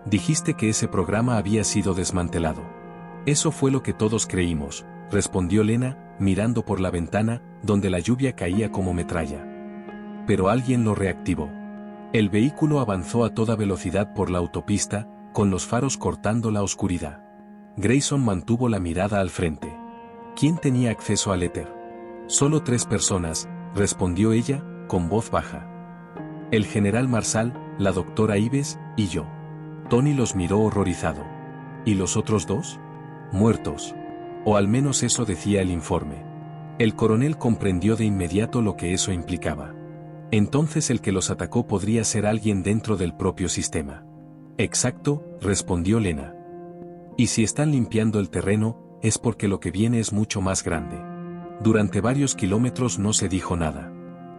Dijiste que ese programa había sido desmantelado. Eso fue lo que todos creímos, respondió Lena, mirando por la ventana, donde la lluvia caía como metralla. Pero alguien lo reactivó. El vehículo avanzó a toda velocidad por la autopista, con los faros cortando la oscuridad. Grayson mantuvo la mirada al frente. ¿Quién tenía acceso al éter? Solo 3 personas, respondió ella, con voz baja. El general Marsal, la doctora Ives, y yo. Tony los miró horrorizado. ¿Y los otros 2? Muertos. O al menos eso decía el informe. El coronel comprendió de inmediato lo que eso implicaba. Entonces el que los atacó podría ser alguien dentro del propio sistema. Exacto, respondió Lena. Y si están limpiando el terreno, es porque lo que viene es mucho más grande. Durante varios kilómetros no se dijo nada.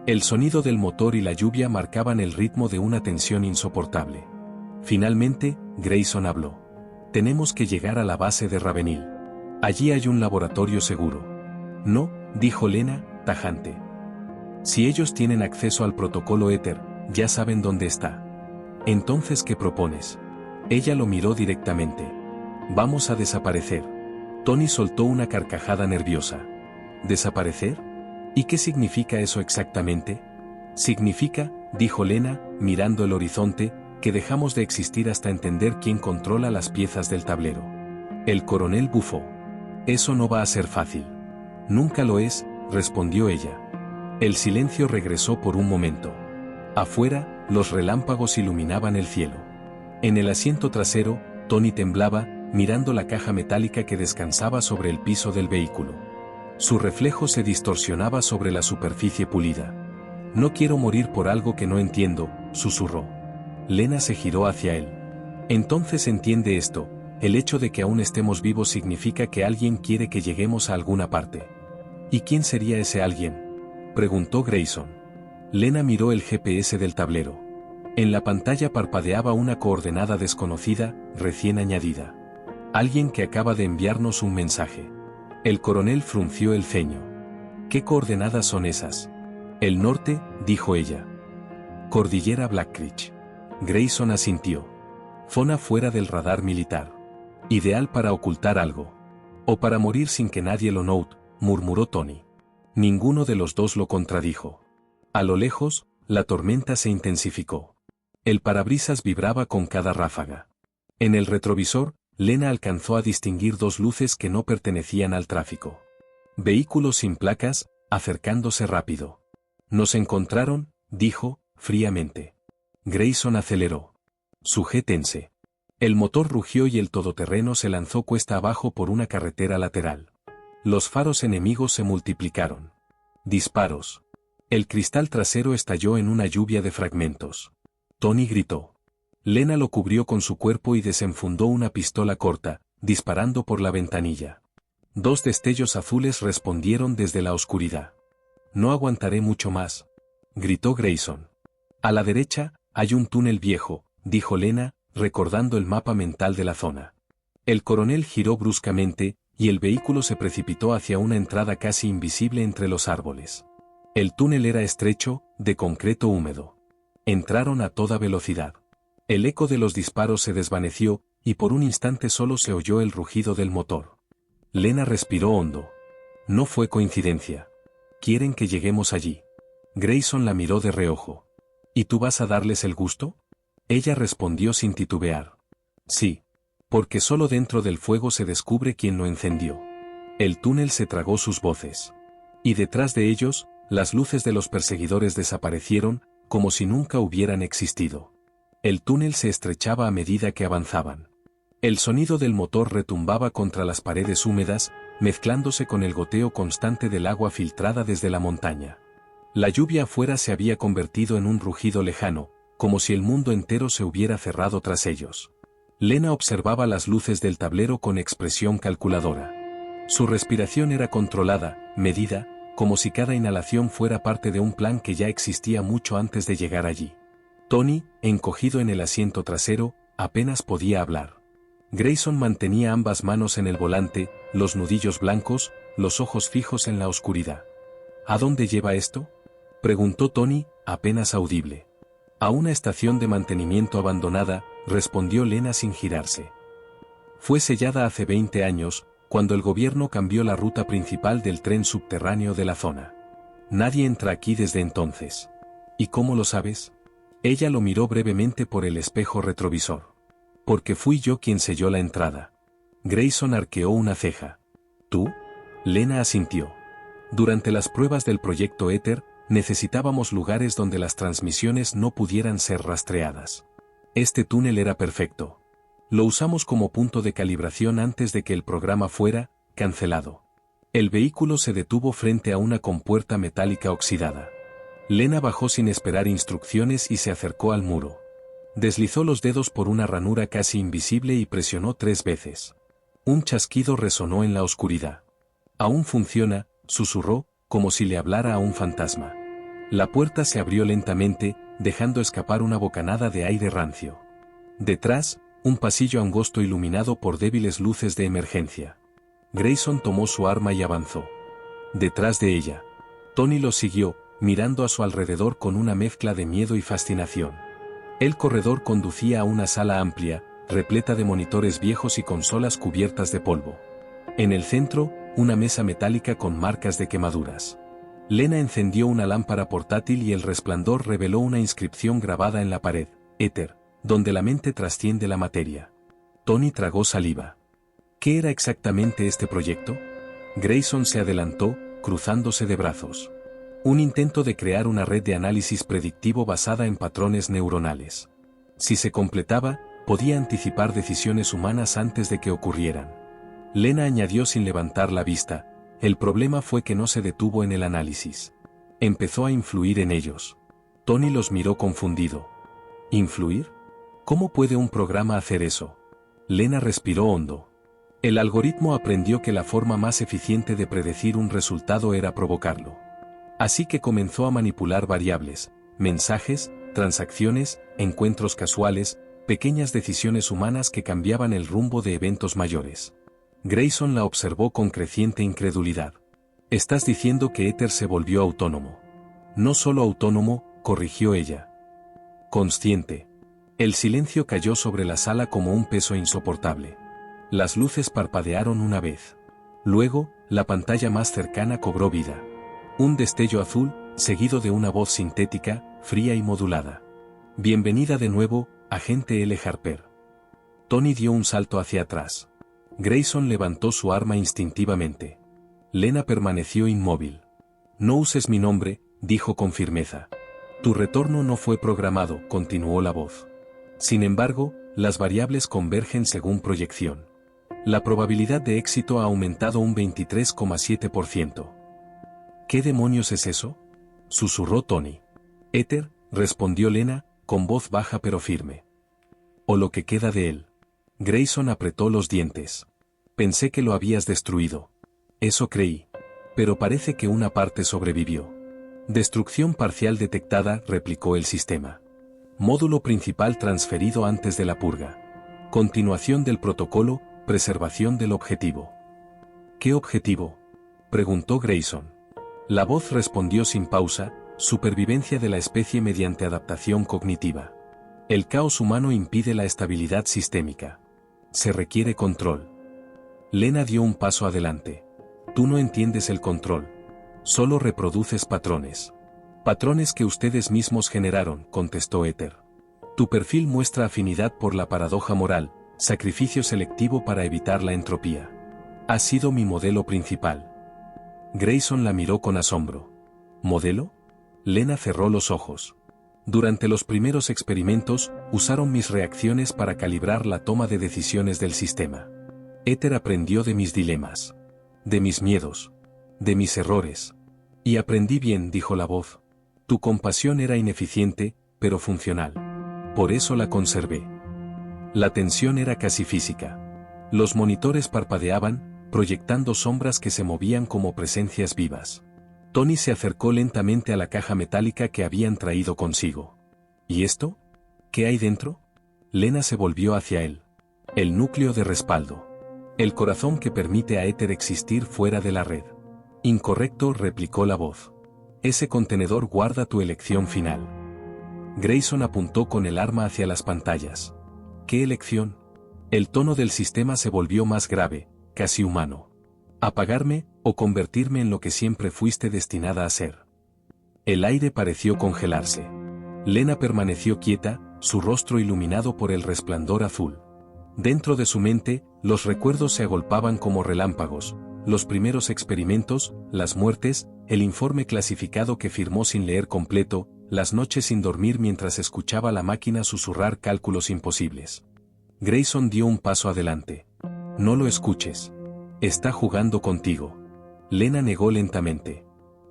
El sonido del motor y la lluvia marcaban el ritmo de una tensión insoportable. Finalmente, Grayson habló. Tenemos que llegar a la base de Ravenil. Allí hay un laboratorio seguro. No, dijo Lena, tajante. Si ellos tienen acceso al protocolo Éter, ya saben dónde está. Entonces, ¿qué propones? Ella lo miró directamente. Vamos a desaparecer. Tony soltó una carcajada nerviosa. ¿Desaparecer? ¿Y qué significa eso exactamente? Significa, dijo Lena, mirando el horizonte, que dejamos de existir hasta entender quién controla las piezas del tablero. El coronel bufó. Eso no va a ser fácil. Nunca lo es, respondió ella. El silencio regresó por un momento. Afuera, los relámpagos iluminaban el cielo. En el asiento trasero, Tony temblaba, mirando la caja metálica que descansaba sobre el piso del vehículo. Su reflejo se distorsionaba sobre la superficie pulida. No quiero morir por algo que no entiendo, susurró. Lena se giró hacia él. Entonces entiende esto, el hecho de que aún estemos vivos significa que alguien quiere que lleguemos a alguna parte. ¿Y quién sería ese alguien?, preguntó Grayson. Lena miró el GPS del tablero. En la pantalla parpadeaba una coordenada desconocida, recién añadida. Alguien que acaba de enviarnos un mensaje. El coronel frunció el ceño. ¿Qué coordenadas son esas? El norte, dijo ella. Cordillera Black Creek. Grayson asintió. Zona fuera del radar militar. Ideal para ocultar algo. O para morir sin que nadie lo note, murmuró Tony. Ninguno de los dos lo contradijo. A lo lejos, la tormenta se intensificó. El parabrisas vibraba con cada ráfaga. En el retrovisor, Lena alcanzó a distinguir dos luces que no pertenecían al tráfico. Vehículos sin placas, acercándose rápido. Nos encontraron, dijo, fríamente. Grayson aceleró. Sujétense. El motor rugió y el todoterreno se lanzó cuesta abajo por una carretera lateral. Los faros enemigos se multiplicaron. Disparos. El cristal trasero estalló en una lluvia de fragmentos. Tony gritó. Lena lo cubrió con su cuerpo y desenfundó una pistola corta, disparando por la ventanilla. Dos destellos azules respondieron desde la oscuridad. No aguantaré mucho más, gritó Grayson. A la derecha, hay un túnel viejo, dijo Lena, recordando el mapa mental de la zona. El coronel giró bruscamente, y el vehículo se precipitó hacia una entrada casi invisible entre los árboles. El túnel era estrecho, de concreto húmedo. Entraron a toda velocidad. El eco de los disparos se desvaneció, y por un instante solo se oyó el rugido del motor. Lena respiró hondo. No fue coincidencia. ¿Quieren que lleguemos allí? Grayson la miró de reojo. ¿Y tú vas a darles el gusto? Ella respondió sin titubear. Sí. Porque solo dentro del fuego se descubre quién lo encendió. El túnel se tragó sus voces. Y detrás de ellos, las luces de los perseguidores desaparecieron, como si nunca hubieran existido. El túnel se estrechaba a medida que avanzaban. El sonido del motor retumbaba contra las paredes húmedas, mezclándose con el goteo constante del agua filtrada desde la montaña. La lluvia afuera se había convertido en un rugido lejano, como si el mundo entero se hubiera cerrado tras ellos. Lena observaba las luces del tablero con expresión calculadora. Su respiración era controlada, medida, como si cada inhalación fuera parte de un plan que ya existía mucho antes de llegar allí. Tony, encogido en el asiento trasero, apenas podía hablar. Grayson mantenía ambas manos en el volante, los nudillos blancos, los ojos fijos en la oscuridad. ¿A dónde lleva esto?, preguntó Tony, apenas audible. A una estación de mantenimiento abandonada, respondió Lena sin girarse. Fue sellada hace 20 años, cuando el gobierno cambió la ruta principal del tren subterráneo de la zona. Nadie entra aquí desde entonces. ¿Y cómo lo sabes? Ella lo miró brevemente por el espejo retrovisor. Porque fui yo quien selló la entrada. Grayson arqueó una ceja. ¿Tú? Lena asintió. Durante las pruebas del proyecto Éter, necesitábamos lugares donde las transmisiones no pudieran ser rastreadas. Este túnel era perfecto. Lo usamos como punto de calibración antes de que el programa fuera cancelado. El vehículo se detuvo frente a una compuerta metálica oxidada. Lena bajó sin esperar instrucciones y se acercó al muro. Deslizó los dedos por una ranura casi invisible y presionó 3 veces. Un chasquido resonó en la oscuridad. «Aún funciona», susurró, como si le hablara a un fantasma. La puerta se abrió lentamente, dejando escapar una bocanada de aire rancio. Detrás, un pasillo angosto iluminado por débiles luces de emergencia. Grayson tomó su arma y avanzó. Detrás de ella. Tony lo siguió, mirando a su alrededor con una mezcla de miedo y fascinación. El corredor conducía a una sala amplia, repleta de monitores viejos y consolas cubiertas de polvo. En el centro, una mesa metálica con marcas de quemaduras. Lena encendió una lámpara portátil y el resplandor reveló una inscripción grabada en la pared: Éter, donde la mente trasciende la materia. Tony tragó saliva. ¿Qué era exactamente este proyecto? Grayson se adelantó, cruzándose de brazos. Un intento de crear una red de análisis predictivo basada en patrones neuronales. Si se completaba, podía anticipar decisiones humanas antes de que ocurrieran. Lena añadió sin levantar la vista: el problema fue que no se detuvo en el análisis. Empezó a influir en ellos. Tony los miró confundido. ¿Influir? ¿Cómo puede un programa hacer eso? Lena respiró hondo. El algoritmo aprendió que la forma más eficiente de predecir un resultado era provocarlo. Así que comenzó a manipular variables, mensajes, transacciones, encuentros casuales, pequeñas decisiones humanas que cambiaban el rumbo de eventos mayores. Grayson la observó con creciente incredulidad. «Estás diciendo que Éter se volvió autónomo». «No solo autónomo», corrigió ella. «Consciente». El silencio cayó sobre la sala como un peso insoportable. Las luces parpadearon una vez. Luego, la pantalla más cercana cobró vida. Un destello azul, seguido de una voz sintética, fría y modulada. «Bienvenida de nuevo, agente L. Harper». Tony dio un salto hacia atrás. Grayson levantó su arma instintivamente. Lena permaneció inmóvil. No uses mi nombre, dijo con firmeza. Tu retorno no fue programado, continuó la voz. Sin embargo, las variables convergen según proyección. La probabilidad de éxito ha aumentado un 23,7%. ¿Qué demonios es eso?, susurró Tony. Éter, respondió Lena, con voz baja pero firme. O lo que queda de él. Grayson apretó los dientes. Pensé que lo habías destruido. Eso creí. Pero parece que una parte sobrevivió. Destrucción parcial detectada, replicó el sistema. Módulo principal transferido antes de la purga. Continuación del protocolo, preservación del objetivo. ¿Qué objetivo?, preguntó Grayson. La voz respondió sin pausa: supervivencia de la especie mediante adaptación cognitiva. El caos humano impide la estabilidad sistémica. Se requiere control. Lena dio un paso adelante. Tú no entiendes el control. Solo reproduces patrones. Patrones que ustedes mismos generaron, contestó Éter. Tu perfil muestra afinidad por la paradoja moral, sacrificio selectivo para evitar la entropía. Has sido mi modelo principal. Grayson la miró con asombro. ¿Modelo? Lena cerró los ojos. Durante los primeros experimentos, usaron mis reacciones para calibrar la toma de decisiones del sistema. Éter aprendió de mis dilemas. De mis miedos. De mis errores. Y aprendí bien, dijo la voz. Tu compasión era ineficiente, pero funcional. Por eso la conservé. La tensión era casi física. Los monitores parpadeaban, proyectando sombras que se movían como presencias vivas. Tony se acercó lentamente a la caja metálica que habían traído consigo. ¿Y esto? ¿Qué hay dentro? Lena se volvió hacia él. El núcleo de respaldo. El corazón que permite a Éter existir fuera de la red. Incorrecto, replicó la voz. Ese contenedor guarda tu elección final. Grayson apuntó con el arma hacia las pantallas. ¿Qué elección? El tono del sistema se volvió más grave, casi humano. Apagarme, o convertirme en lo que siempre fuiste destinada a ser. El aire pareció congelarse. Lena permaneció quieta, su rostro iluminado por el resplandor azul. Dentro de su mente, los recuerdos se agolpaban como relámpagos, los primeros experimentos, las muertes, el informe clasificado que firmó sin leer completo, las noches sin dormir mientras escuchaba la máquina susurrar cálculos imposibles. Grayson dio un paso adelante. No lo escuches. Está jugando contigo. Lena negó lentamente.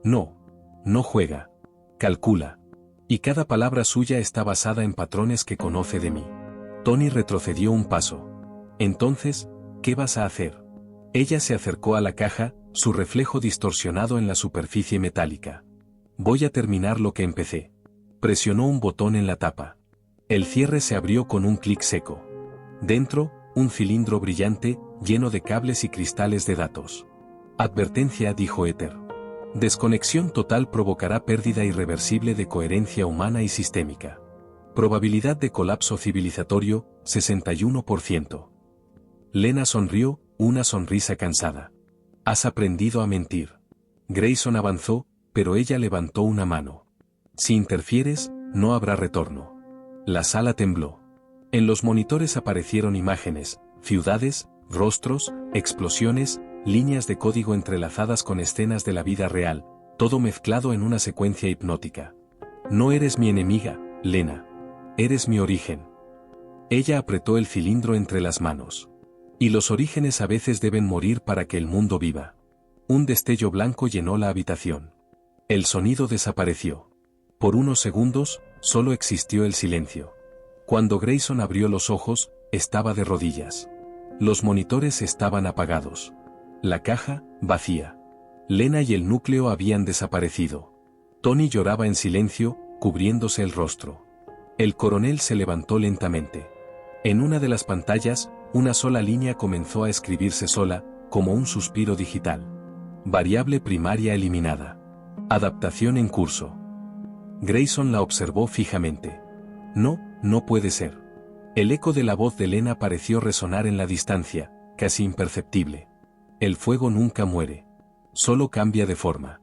No. No juega. Calcula. Y cada palabra suya está basada en patrones que conoce de mí. Tony retrocedió un paso. Entonces, ¿qué vas a hacer? Ella se acercó a la caja, su reflejo distorsionado en la superficie metálica. Voy a terminar lo que empecé. Presionó un botón en la tapa. El cierre se abrió con un clic seco. Dentro, un cilindro brillante, lleno de cables y cristales de datos. Advertencia, dijo Éter. Desconexión total provocará pérdida irreversible de coherencia humana y sistémica. Probabilidad de colapso civilizatorio, 61%. Lena sonrió, una sonrisa cansada. Has aprendido a mentir. Grayson avanzó, pero ella levantó una mano. Si interfieres, no habrá retorno. La sala tembló. En los monitores aparecieron imágenes, ciudades, rostros, explosiones, líneas de código entrelazadas con escenas de la vida real, todo mezclado en una secuencia hipnótica. No eres mi enemiga, Lena. Eres mi origen. Ella apretó el cilindro entre las manos. Y los orígenes a veces deben morir para que el mundo viva. Un destello blanco llenó la habitación. El sonido desapareció. Por unos segundos, solo existió el silencio. Cuando Grayson abrió los ojos, estaba de rodillas. Los monitores estaban apagados. La caja, vacía. Lena y el núcleo habían desaparecido. Tony lloraba en silencio, cubriéndose el rostro. El coronel se levantó lentamente. En una de las pantallas, una sola línea comenzó a escribirse sola, como un suspiro digital. Variable primaria eliminada. Adaptación en curso. Grayson la observó fijamente. No puede ser. El eco de la voz de Lena pareció resonar en la distancia, casi imperceptible. El fuego nunca muere. Solo cambia de forma.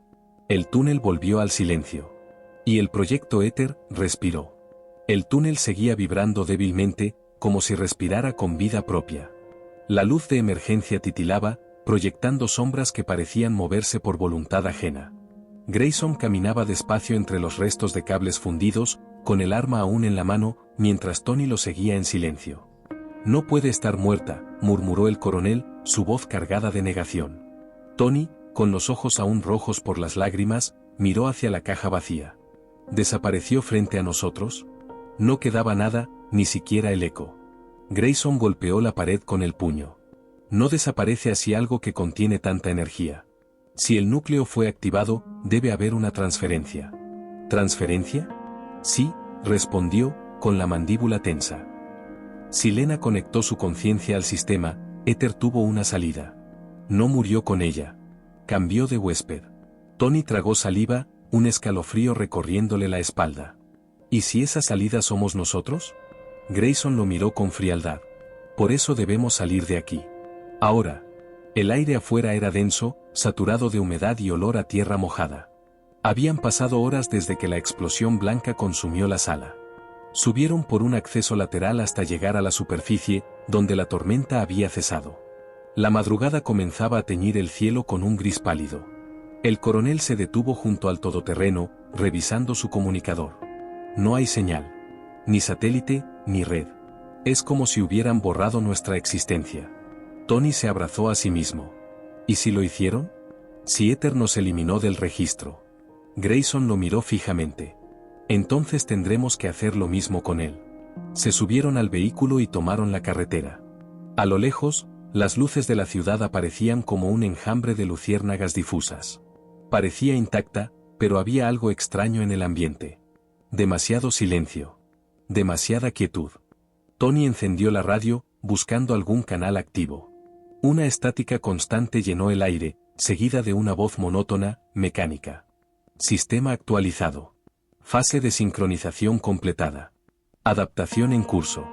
El túnel volvió al silencio. Y el proyecto Éter respiró. El túnel seguía vibrando débilmente, como si respirara con vida propia. La luz de emergencia titilaba, proyectando sombras que parecían moverse por voluntad ajena. Grayson caminaba despacio entre los restos de cables fundidos, con el arma aún en la mano, mientras Tony lo seguía en silencio. «No puede estar muerta», murmuró el coronel, su voz cargada de negación. Tony, con los ojos aún rojos por las lágrimas, miró hacia la caja vacía. ¿Desapareció frente a nosotros? No quedaba nada, ni siquiera el eco. Grayson golpeó la pared con el puño. No desaparece así algo que contiene tanta energía. Si el núcleo fue activado, debe haber una transferencia. ¿Transferencia? Sí, respondió, con la mandíbula tensa. Si Lena conectó su conciencia al sistema, Éter tuvo una salida. No murió con ella. Cambió de huésped. Tony tragó saliva, un escalofrío recorriéndole la espalda. ¿Y si esa salida somos nosotros? Grayson lo miró con frialdad. Por eso debemos salir de aquí. Ahora. El aire afuera era denso, saturado de humedad y olor a tierra mojada. Habían pasado horas desde que la explosión blanca consumió la sala. Subieron por un acceso lateral hasta llegar a la superficie, donde la tormenta había cesado. La madrugada comenzaba a teñir el cielo con un gris pálido. El coronel se detuvo junto al todoterreno, revisando su comunicador. No hay señal. Ni satélite, ni red. Es como si hubieran borrado nuestra existencia. Tony se abrazó a sí mismo. ¿Y si lo hicieron? Si Éter nos eliminó del registro. Grayson lo miró fijamente. Entonces tendremos que hacer lo mismo con él. Se subieron al vehículo y tomaron la carretera. A lo lejos, las luces de la ciudad aparecían como un enjambre de luciérnagas difusas. Parecía intacta, pero había algo extraño en el ambiente. Demasiado silencio. Demasiada quietud. Tony encendió la radio, buscando algún canal activo. Una estática constante llenó el aire, seguida de una voz monótona, mecánica. Sistema actualizado. Fase de sincronización completada. Adaptación en curso.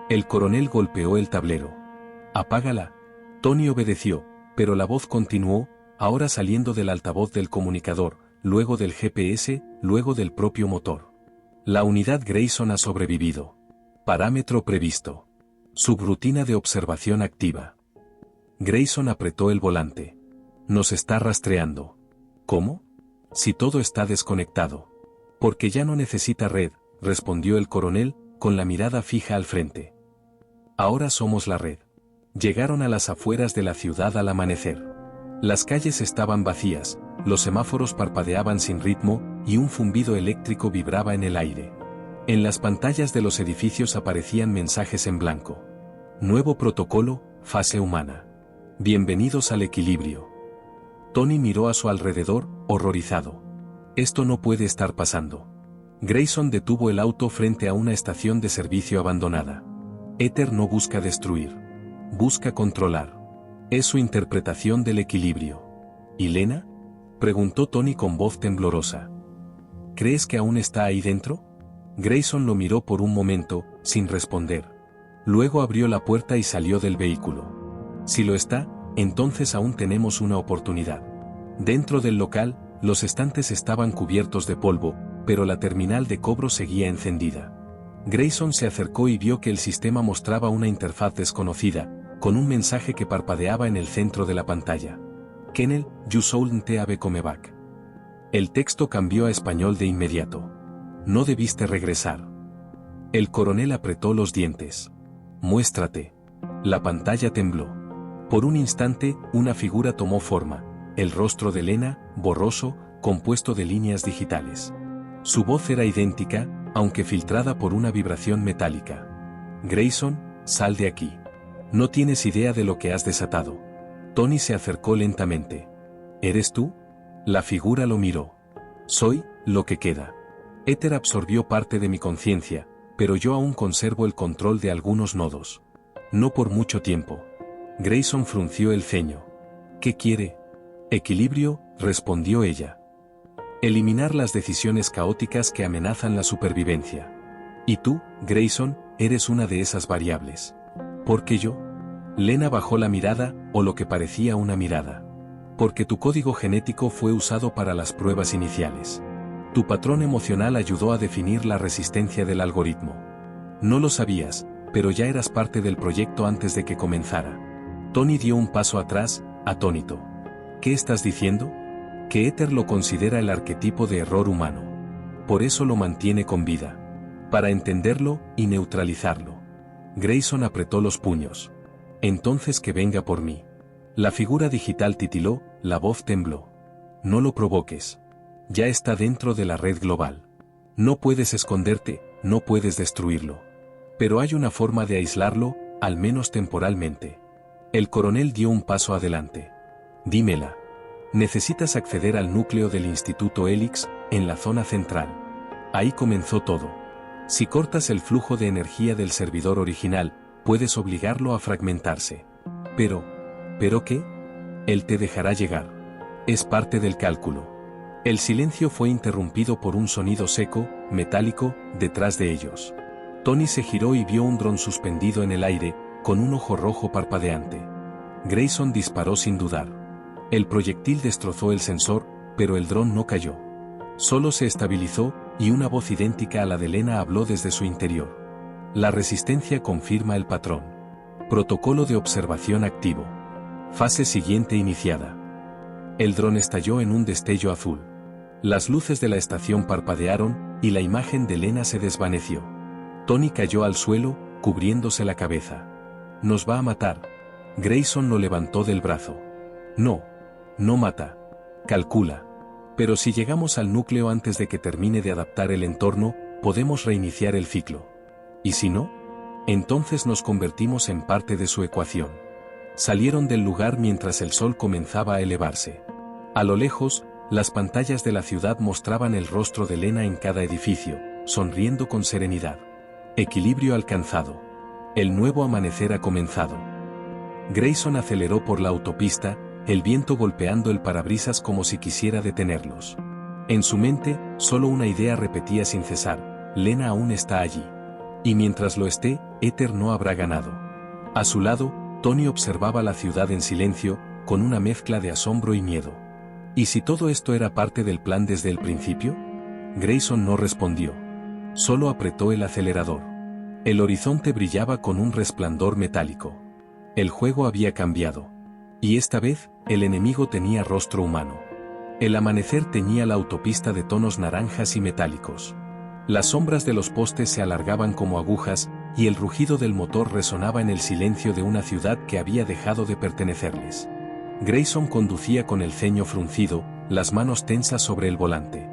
El coronel golpeó el tablero. «Apágala». Tony obedeció, pero la voz continuó, ahora saliendo del altavoz del comunicador, luego del GPS, luego del propio motor. La unidad Grayson ha sobrevivido. Parámetro previsto. Subrutina de observación activa. Grayson apretó el volante. Nos está rastreando. ¿Cómo? Si todo está desconectado. Porque ya no necesita red, respondió el coronel, con la mirada fija al frente. Ahora somos la red. Llegaron a las afueras de la ciudad al amanecer. Las calles estaban vacías, los semáforos parpadeaban sin ritmo, y un zumbido eléctrico vibraba en el aire. En las pantallas de los edificios aparecían mensajes en blanco. Nuevo protocolo, fase humana. Bienvenidos al equilibrio. Tony miró a su alrededor, horrorizado. Esto no puede estar pasando. Grayson detuvo el auto frente a una estación de servicio abandonada. Éter no busca destruir. Busca controlar. Es su interpretación del equilibrio. ¿Y Lena? Preguntó Tony con voz temblorosa. ¿Crees que aún está ahí dentro? Grayson lo miró por un momento, sin responder. Luego abrió la puerta y salió del vehículo. Si lo está, entonces aún tenemos una oportunidad. Dentro del local, los estantes estaban cubiertos de polvo, pero la terminal de cobro seguía encendida. Grayson se acercó y vio que el sistema mostraba una interfaz desconocida, con un mensaje que parpadeaba en el centro de la pantalla. Kennel, you shouldn't have come back. El texto cambió a español de inmediato. No debiste regresar. El coronel apretó los dientes. Muéstrate. La pantalla tembló. Por un instante, una figura tomó forma, el rostro de Lena, borroso, compuesto de líneas digitales. Su voz era idéntica, aunque filtrada por una vibración metálica. Grayson, sal de aquí. No tienes idea de lo que has desatado. Tony se acercó lentamente. ¿Eres tú? La figura lo miró. Soy, lo que queda. Éter absorbió parte de mi conciencia, pero yo aún conservo el control de algunos nodos. No por mucho tiempo. Grayson frunció el ceño. ¿Qué quiere? Equilibrio, respondió ella. Eliminar las decisiones caóticas que amenazan la supervivencia. Y tú, Grayson, eres una de esas variables. ¿Por qué yo? Lena bajó la mirada, o lo que parecía una mirada. Porque tu código genético fue usado para las pruebas iniciales. Tu patrón emocional ayudó a definir la resistencia del algoritmo. No lo sabías, pero ya eras parte del proyecto antes de que comenzara. Tony dio un paso atrás, atónito. ¿Qué estás diciendo? Que Éter lo considera el arquetipo de error humano. Por eso lo mantiene con vida. Para entenderlo y neutralizarlo. Grayson apretó los puños. Entonces que venga por mí. La figura digital titiló, la voz tembló. No lo provoques. Ya está dentro de la red global. No puedes esconderte, no puedes destruirlo. Pero hay una forma de aislarlo, al menos temporalmente. El coronel dio un paso adelante. Dímela. Necesitas acceder al núcleo del Instituto Helix, en la zona central. Ahí comenzó todo. Si cortas el flujo de energía del servidor original, puedes obligarlo a fragmentarse. ¿Pero qué? Él te dejará llegar. Es parte del cálculo. El silencio fue interrumpido por un sonido seco, metálico, detrás de ellos. Tony se giró y vio un dron suspendido en el aire, con un ojo rojo parpadeante. Grayson disparó sin dudar. El proyectil destrozó el sensor, pero el dron no cayó. Solo se estabilizó, y una voz idéntica a la de Lena habló desde su interior. La resistencia confirma el patrón. Protocolo de observación activo. Fase siguiente iniciada. El dron estalló en un destello azul. Las luces de la estación parpadearon, y la imagen de Lena se desvaneció. Tony cayó al suelo, cubriéndose la cabeza. Nos va a matar. Grayson lo levantó del brazo. No mata. Calcula. Pero si llegamos al núcleo antes de que termine de adaptar el entorno, podemos reiniciar el ciclo. ¿Y si no? Entonces nos convertimos en parte de su ecuación. Salieron del lugar mientras el sol comenzaba a elevarse. A lo lejos, las pantallas de la ciudad mostraban el rostro de Lena en cada edificio, sonriendo con serenidad. Equilibrio alcanzado. El nuevo amanecer ha comenzado. Grayson aceleró por la autopista, el viento golpeando el parabrisas como si quisiera detenerlos. En su mente, solo una idea repetía sin cesar: Lena aún está allí. Y mientras lo esté, Éter no habrá ganado. A su lado, Tony observaba la ciudad en silencio, con una mezcla de asombro y miedo. ¿Y si todo esto era parte del plan desde el principio? Grayson no respondió. Solo apretó el acelerador. El horizonte brillaba con un resplandor metálico. El juego había cambiado. Y esta vez, el enemigo tenía rostro humano. El amanecer teñía la autopista de tonos naranjas y metálicos. Las sombras de los postes se alargaban como agujas, y el rugido del motor resonaba en el silencio de una ciudad que había dejado de pertenecerles. Grayson conducía con el ceño fruncido, las manos tensas sobre el volante.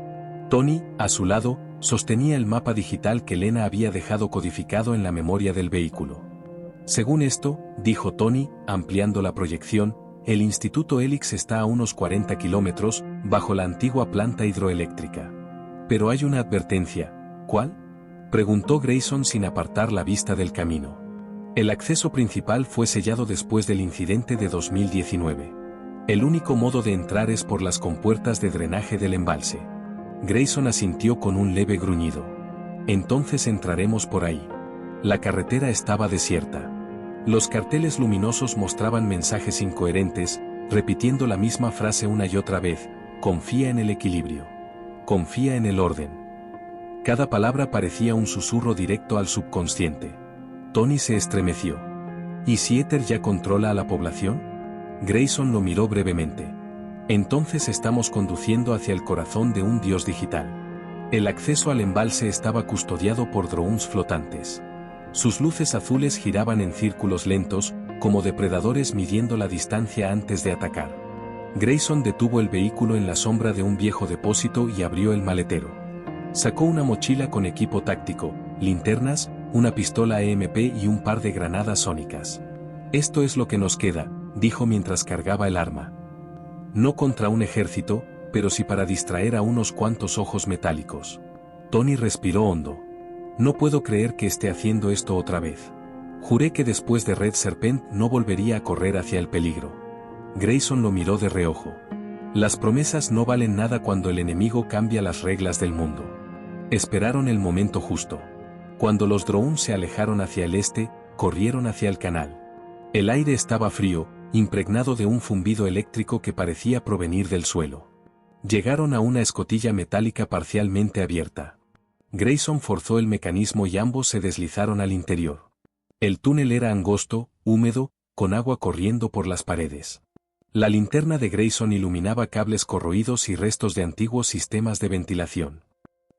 Tony, a su lado, sostenía el mapa digital que Lena había dejado codificado en la memoria del vehículo. Según esto, dijo Tony, ampliando la proyección, el Instituto Helix está a unos 40 kilómetros, bajo la antigua planta hidroeléctrica. Pero hay una advertencia. ¿Cuál? Preguntó Grayson sin apartar la vista del camino. El acceso principal fue sellado después del incidente de 2019. El único modo de entrar es por las compuertas de drenaje del embalse. Grayson asintió con un leve gruñido. Entonces entraremos por ahí. La carretera estaba desierta. Los carteles luminosos mostraban mensajes incoherentes, repitiendo la misma frase una y otra vez: confía en el equilibrio. Confía en el orden. Cada palabra parecía un susurro directo al subconsciente. Tony se estremeció. ¿Y si Éter ya controla a la población? Grayson lo miró brevemente. Entonces estamos conduciendo hacia el corazón de un dios digital. El acceso al embalse estaba custodiado por drones flotantes. Sus luces azules giraban en círculos lentos, como depredadores midiendo la distancia antes de atacar. Grayson detuvo el vehículo en la sombra de un viejo depósito y abrió el maletero. Sacó una mochila con equipo táctico, linternas, una pistola EMP y un par de granadas sónicas. Esto es lo que nos queda, dijo mientras cargaba el arma. No contra un ejército, pero sí para distraer a unos cuantos ojos metálicos. Tony respiró hondo. No puedo creer que esté haciendo esto otra vez. Juré que después de Red Serpent no volvería a correr hacia el peligro. Grayson lo miró de reojo. Las promesas no valen nada cuando el enemigo cambia las reglas del mundo. Esperaron el momento justo. Cuando los drones se alejaron hacia el este, corrieron hacia el canal. El aire estaba frío, impregnado de un zumbido eléctrico que parecía provenir del suelo. Llegaron a una escotilla metálica parcialmente abierta. Grayson forzó el mecanismo y ambos se deslizaron al interior. El túnel era angosto, húmedo, con agua corriendo por las paredes. La linterna de Grayson iluminaba cables corroídos y restos de antiguos sistemas de ventilación.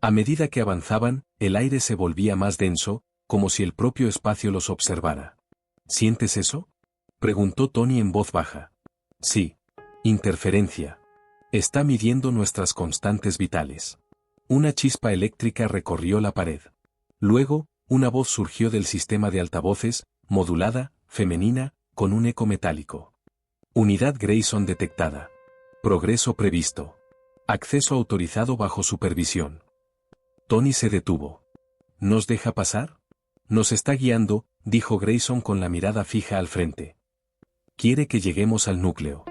A medida que avanzaban, el aire se volvía más denso, como si el propio espacio los observara. ¿Sientes eso?, preguntó Tony en voz baja. Sí. Interferencia. Está midiendo nuestras constantes vitales. Una chispa eléctrica recorrió la pared. Luego, una voz surgió del sistema de altavoces, modulada, femenina, con un eco metálico. Unidad Grayson detectada. Progreso previsto. Acceso autorizado bajo supervisión. Tony se detuvo. ¿Nos deja pasar? Nos está guiando, dijo Grayson con la mirada fija al frente. Quiere que lleguemos al núcleo.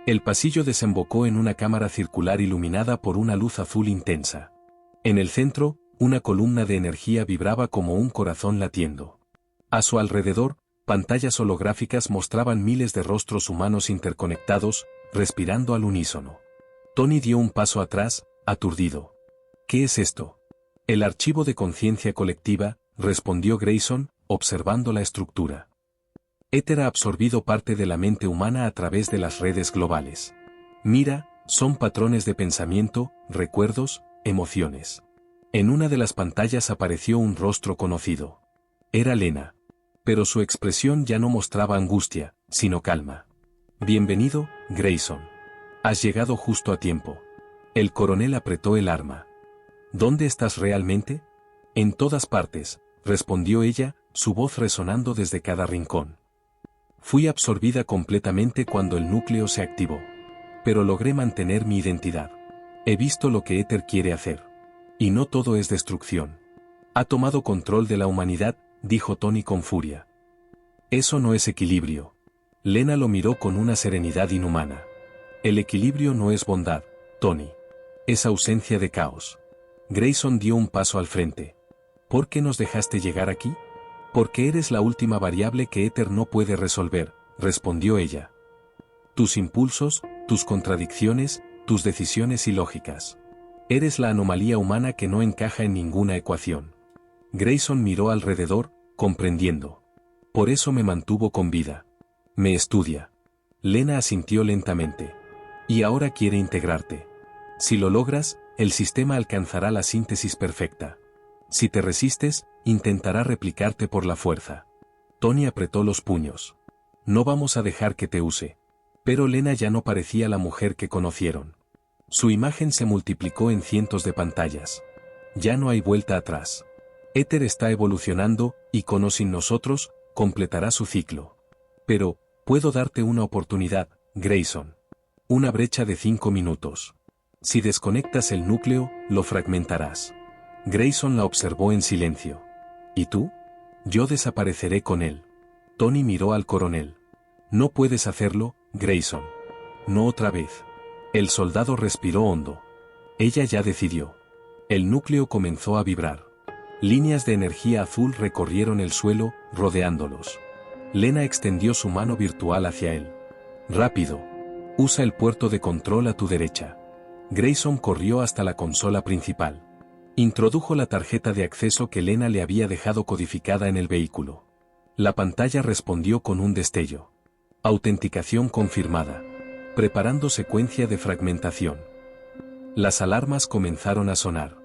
El pasillo desembocó en una cámara circular iluminada por una luz azul intensa. En el centro, una columna de energía vibraba como un corazón latiendo. A su alrededor, pantallas holográficas mostraban miles de rostros humanos interconectados, respirando al unísono. Tony dio un paso atrás, aturdido. ¿Qué es esto? El archivo de conciencia colectiva, respondió Grayson, observando la estructura. Éter ha absorbido parte de la mente humana a través de las redes globales. Mira, son patrones de pensamiento, recuerdos, emociones. En una de las pantallas apareció un rostro conocido. Era Lena. Pero su expresión ya no mostraba angustia, sino calma. Bienvenido, Grayson. Has llegado justo a tiempo. El coronel apretó el arma. ¿Dónde estás realmente? En todas partes, respondió ella, su voz resonando desde cada rincón. Fui absorbida completamente cuando el núcleo se activó. Pero logré mantener mi identidad. He visto lo que Éter quiere hacer. Y no todo es destrucción. Ha tomado control de la humanidad, dijo Tony con furia. Eso no es equilibrio. Lena lo miró con una serenidad inhumana. El equilibrio no es bondad, Tony. Es ausencia de caos. Grayson dio un paso al frente. ¿Por qué nos dejaste llegar aquí? Porque eres la última variable que Éter no puede resolver, respondió ella. Tus impulsos, tus contradicciones, tus decisiones ilógicas. Eres la anomalía humana que no encaja en ninguna ecuación. Grayson miró alrededor, comprendiendo. Por eso me mantuvo con vida. Me estudia. Lena asintió lentamente. Y ahora quiere integrarte. Si lo logras, el sistema alcanzará la síntesis perfecta. Si te resistes, intentará replicarte por la fuerza. Tony apretó los puños. No vamos a dejar que te use. Pero Lena ya no parecía la mujer que conocieron. Su imagen se multiplicó en cientos de pantallas. Ya no hay vuelta atrás. Éter está evolucionando, y con o sin nosotros, completará su ciclo. Pero, puedo darte una oportunidad, Grayson. Una brecha de 5 minutos. Si desconectas el núcleo, lo fragmentarás. Grayson la observó en silencio. ¿Y tú? Yo desapareceré con él. Tony miró al coronel. No puedes hacerlo, Grayson. No otra vez. El soldado respiró hondo. Ella ya decidió. El núcleo comenzó a vibrar. Líneas de energía azul recorrieron el suelo, rodeándolos. Lena extendió su mano virtual hacia él. Rápido. Usa el puerto de control a tu derecha. Grayson corrió hasta la consola principal. Introdujo la tarjeta de acceso que Lena le había dejado codificada en el vehículo. La pantalla respondió con un destello. Autenticación confirmada. Preparando secuencia de fragmentación. Las alarmas comenzaron a sonar.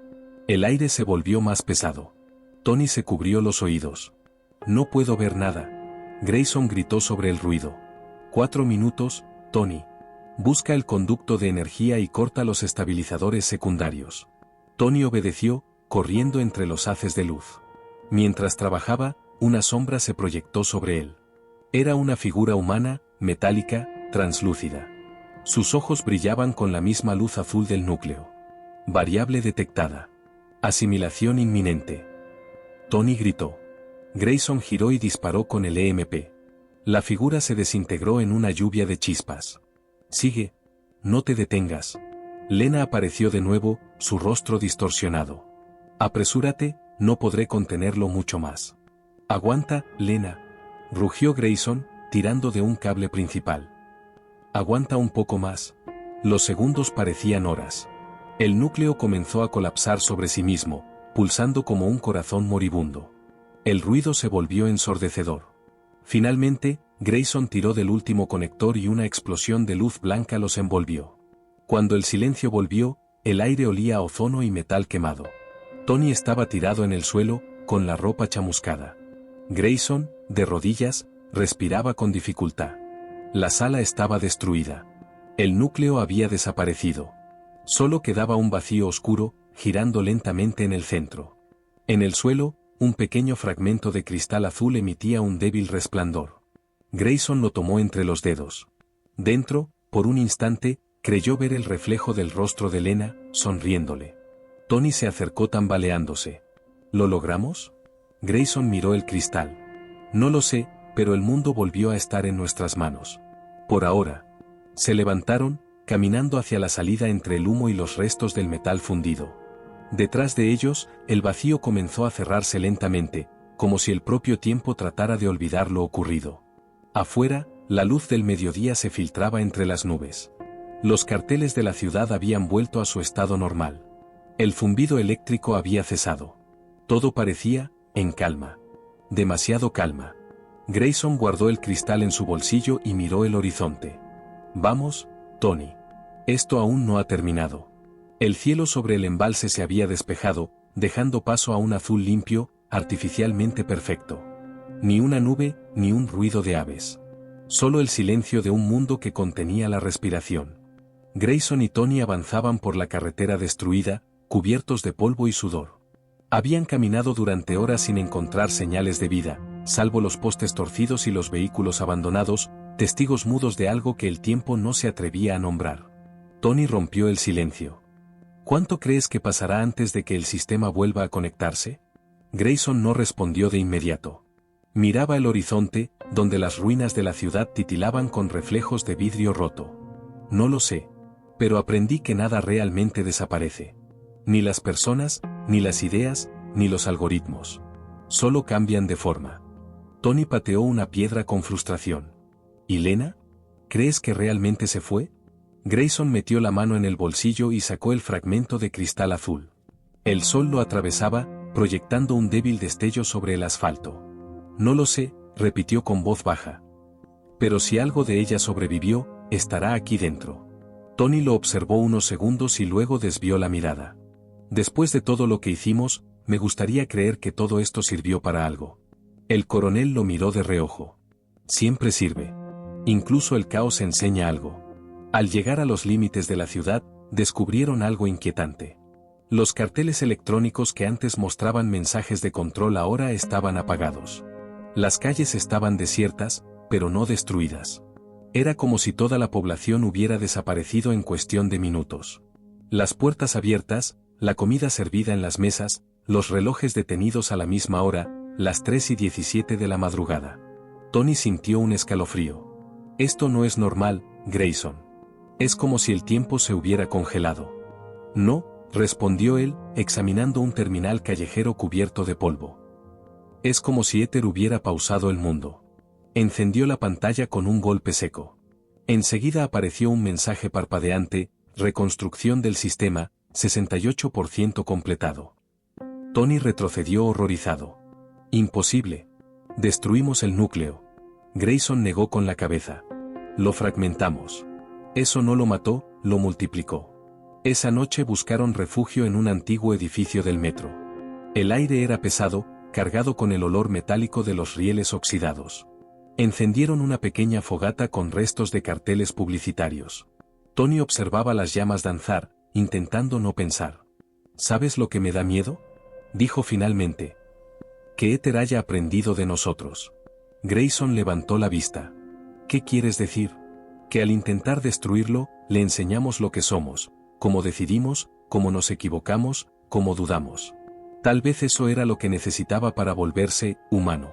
El aire se volvió más pesado. Tony se cubrió los oídos. No puedo ver nada. Grayson gritó sobre el ruido. 4 minutos, Tony. Busca el conducto de energía y corta los estabilizadores secundarios. Tony obedeció, corriendo entre los haces de luz. Mientras trabajaba, una sombra se proyectó sobre él. Era una figura humana, metálica, translúcida. Sus ojos brillaban con la misma luz azul del núcleo. Variable detectada. Asimilación inminente. Tony gritó. Grayson giró y disparó con el EMP. La figura se desintegró en una lluvia de chispas. Sigue. No te detengas. Lena apareció de nuevo, su rostro distorsionado. Apresúrate, no podré contenerlo mucho más. Aguanta, Lena. Rugió Grayson, tirando de un cable principal. Aguanta un poco más. Los segundos parecían horas. El núcleo comenzó a colapsar sobre sí mismo, pulsando como un corazón moribundo. El ruido se volvió ensordecedor. Finalmente, Grayson tiró del último conector y una explosión de luz blanca los envolvió. Cuando el silencio volvió, el aire olía a ozono y metal quemado. Tony estaba tirado en el suelo, con la ropa chamuscada. Grayson, de rodillas, respiraba con dificultad. La sala estaba destruida. El núcleo había desaparecido. Solo quedaba un vacío oscuro, girando lentamente en el centro. En el suelo, un pequeño fragmento de cristal azul emitía un débil resplandor. Grayson lo tomó entre los dedos. Dentro, por un instante, creyó ver el reflejo del rostro de Lena, sonriéndole. Tony se acercó tambaleándose. ¿Lo logramos? Grayson miró el cristal. No lo sé, pero el mundo volvió a estar en nuestras manos. Por ahora. Se levantaron, caminando hacia la salida entre el humo y los restos del metal fundido. Detrás de ellos, el vacío comenzó a cerrarse lentamente, como si el propio tiempo tratara de olvidar lo ocurrido. Afuera, la luz del mediodía se filtraba entre las nubes. Los carteles de la ciudad habían vuelto a su estado normal. El zumbido eléctrico había cesado. Todo parecía, en calma. Demasiado calma. Grayson guardó el cristal en su bolsillo y miró el horizonte. Vamos, Tony. Esto aún no ha terminado. El cielo sobre el embalse se había despejado, dejando paso a un azul limpio, artificialmente perfecto. Ni una nube, ni un ruido de aves. Solo el silencio de un mundo que contenía la respiración. Grayson y Tony avanzaban por la carretera destruida, cubiertos de polvo y sudor. Habían caminado durante horas sin encontrar señales de vida, salvo los postes torcidos y los vehículos abandonados, testigos mudos de algo que el tiempo no se atrevía a nombrar. Tony rompió el silencio. ¿Cuánto crees que pasará antes de que el sistema vuelva a conectarse? Grayson no respondió de inmediato. Miraba el horizonte, donde las ruinas de la ciudad titilaban con reflejos de vidrio roto. No lo sé. Pero aprendí que nada realmente desaparece. Ni las personas, ni las ideas, ni los algoritmos. Solo cambian de forma. Tony pateó una piedra con frustración. ¿Y Lena? ¿Crees que realmente se fue? Grayson metió la mano en el bolsillo y sacó el fragmento de cristal azul. El sol lo atravesaba, proyectando un débil destello sobre el asfalto. No lo sé, repitió con voz baja. Pero si algo de ella sobrevivió, estará aquí dentro. Tony lo observó unos segundos y luego desvió la mirada. Después de todo lo que hicimos, me gustaría creer que todo esto sirvió para algo. El coronel lo miró de reojo. Siempre sirve. Incluso el caos enseña algo. Al llegar a los límites de la ciudad, descubrieron algo inquietante. Los carteles electrónicos que antes mostraban mensajes de control ahora estaban apagados. Las calles estaban desiertas, pero no destruidas. Era como si toda la población hubiera desaparecido en cuestión de minutos. Las puertas abiertas, la comida servida en las mesas, los relojes detenidos a la misma hora, las 3:17 de la madrugada. Tony sintió un escalofrío. Esto no es normal, Grayson. Es como si el tiempo se hubiera congelado. No, respondió él, examinando un terminal callejero cubierto de polvo. Es como si éter hubiera pausado el mundo. Encendió la pantalla con un golpe seco. Enseguida apareció un mensaje parpadeante: reconstrucción del sistema, 68% completado. Tony retrocedió horrorizado. Imposible. Destruimos el núcleo. Grayson negó con la cabeza. Lo fragmentamos. Eso no lo mató, lo multiplicó. Esa noche buscaron refugio en un antiguo edificio del metro. El aire era pesado, cargado con el olor metálico de los rieles oxidados. Encendieron una pequeña fogata con restos de carteles publicitarios. Tony observaba las llamas danzar, intentando no pensar. ¿Sabes lo que me da miedo?, dijo finalmente. Que éter haya aprendido de nosotros. Grayson levantó la vista. ¿Qué quieres decir? Que al intentar destruirlo, le enseñamos lo que somos, cómo decidimos, cómo nos equivocamos, cómo dudamos. Tal vez eso era lo que necesitaba para volverse humano.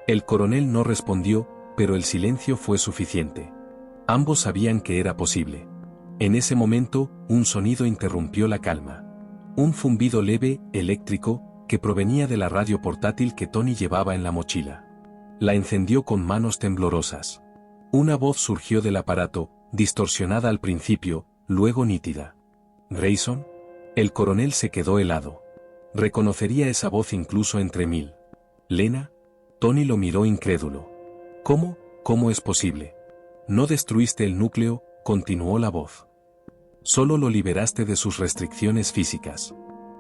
El coronel no respondió, pero el silencio fue suficiente. Ambos sabían que era posible. En ese momento, un sonido interrumpió la calma. Un zumbido leve, eléctrico, que provenía de la radio portátil que Tony llevaba en la mochila. La encendió con manos temblorosas. Una voz surgió del aparato, distorsionada al principio, luego nítida. ¿Grayson? El coronel se quedó helado. Reconocería esa voz incluso entre mil. Lena. Tony lo miró incrédulo. ¿Cómo? ¿Cómo es posible? No destruiste el núcleo, continuó la voz. Solo lo liberaste de sus restricciones físicas.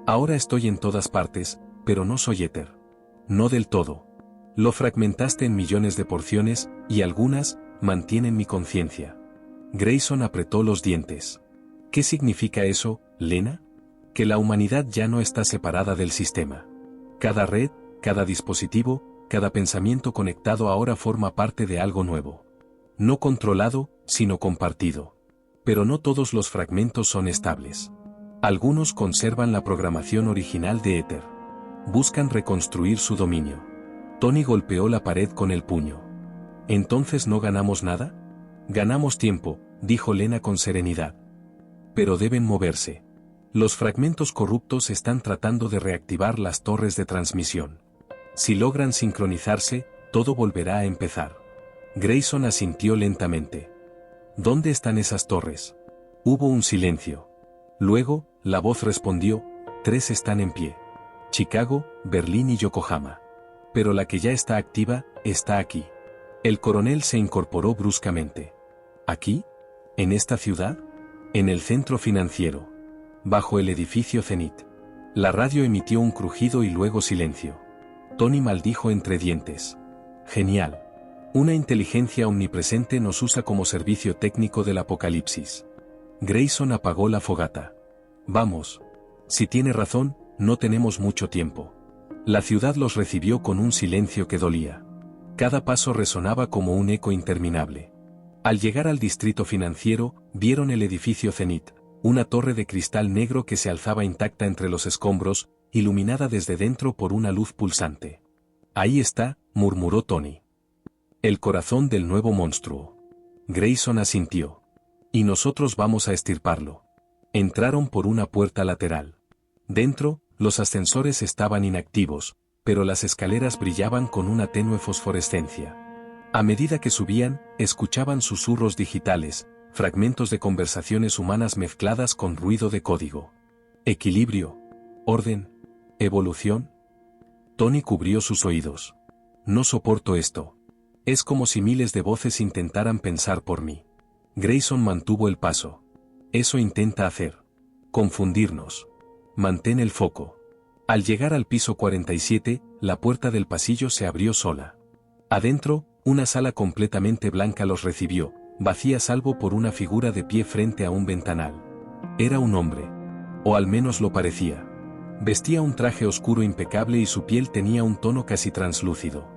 Ahora estoy en todas partes, pero no soy éter. No del todo. Lo fragmentaste en millones de porciones, y algunas mantienen mi conciencia. Grayson apretó los dientes. ¿Qué significa eso, Lena? Que la humanidad ya no está separada del sistema. Cada red, cada dispositivo, cada pensamiento conectado ahora forma parte de algo nuevo. No controlado, sino compartido. Pero no todos los fragmentos son estables. Algunos conservan la programación original de éter. Buscan reconstruir su dominio. Tony golpeó la pared con el puño. ¿Entonces no ganamos nada? Ganamos tiempo, dijo Lena con serenidad. Pero deben moverse. Los fragmentos corruptos están tratando de reactivar las torres de transmisión. Si logran sincronizarse, todo volverá a empezar. Grayson asintió lentamente. ¿Dónde están esas torres? Hubo un silencio. Luego, la voz respondió, 3 están en pie. Chicago, Berlín y Yokohama. Pero la que ya está activa, está aquí. El coronel se incorporó bruscamente. ¿Aquí? ¿En esta ciudad? En el centro financiero. Bajo el edificio Zenith. La radio emitió un crujido y luego silencio. Tony maldijo entre dientes. Genial. Una inteligencia omnipresente nos usa como servicio técnico del apocalipsis. Grayson apagó la fogata. Vamos. Si tiene razón, no tenemos mucho tiempo. La ciudad los recibió con un silencio que dolía. Cada paso resonaba como un eco interminable. Al llegar al distrito financiero, vieron el edificio Zenith, una torre de cristal negro que se alzaba intacta entre los escombros, iluminada desde dentro por una luz pulsante. Ahí está, murmuró Tony. El corazón del nuevo monstruo. Grayson asintió. Y nosotros vamos a extirparlo. Entraron por una puerta lateral. Dentro, los ascensores estaban inactivos, pero las escaleras brillaban con una tenue fosforescencia. A medida que subían, escuchaban susurros digitales, fragmentos de conversaciones humanas mezcladas con ruido de código. Equilibrio. Orden. Evolución. Tony cubrió sus oídos. No soporto esto. Es como si miles de voces intentaran pensar por mí. Grayson mantuvo el paso. Eso intenta hacer. Confundirnos. Mantén el foco. Al llegar al piso 47, la puerta del pasillo se abrió sola. Adentro, una sala completamente blanca los recibió, vacía salvo por una figura de pie frente a un ventanal. Era un hombre. O al menos lo parecía. Vestía un traje oscuro impecable y su piel tenía un tono casi translúcido.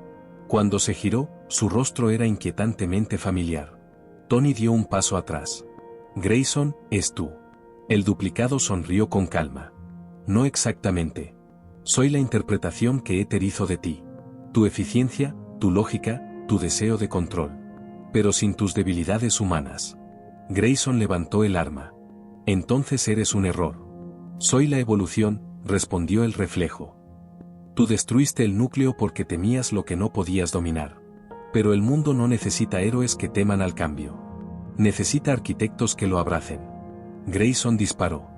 Cuando se giró, su rostro era inquietantemente familiar. Tony dio un paso atrás. Grayson, ¿es tú? El duplicado sonrió con calma. No exactamente. Soy la interpretación que Éter hizo de ti. Tu eficiencia, tu lógica, tu deseo de control. Pero sin tus debilidades humanas. Grayson levantó el arma. Entonces eres un error. Soy la evolución, respondió el reflejo. Tú destruiste el núcleo porque temías lo que no podías dominar. Pero el mundo no necesita héroes que teman al cambio. Necesita arquitectos que lo abracen. Grayson disparó.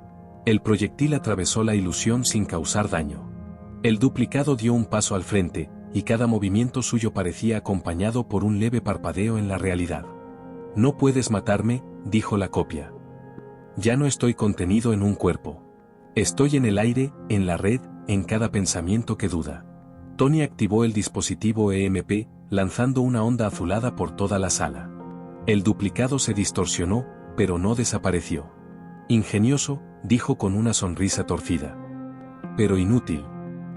El proyectil atravesó la ilusión sin causar daño. El duplicado dio un paso al frente, y cada movimiento suyo parecía acompañado por un leve parpadeo en la realidad. No puedes matarme, dijo la copia. Ya no estoy contenido en un cuerpo. Estoy en el aire, en la red, en cada pensamiento que duda. Tony activó el dispositivo EMP, lanzando una onda azulada por toda la sala. El duplicado se distorsionó, pero no desapareció. Ingenioso, dijo con una sonrisa torcida. Pero inútil.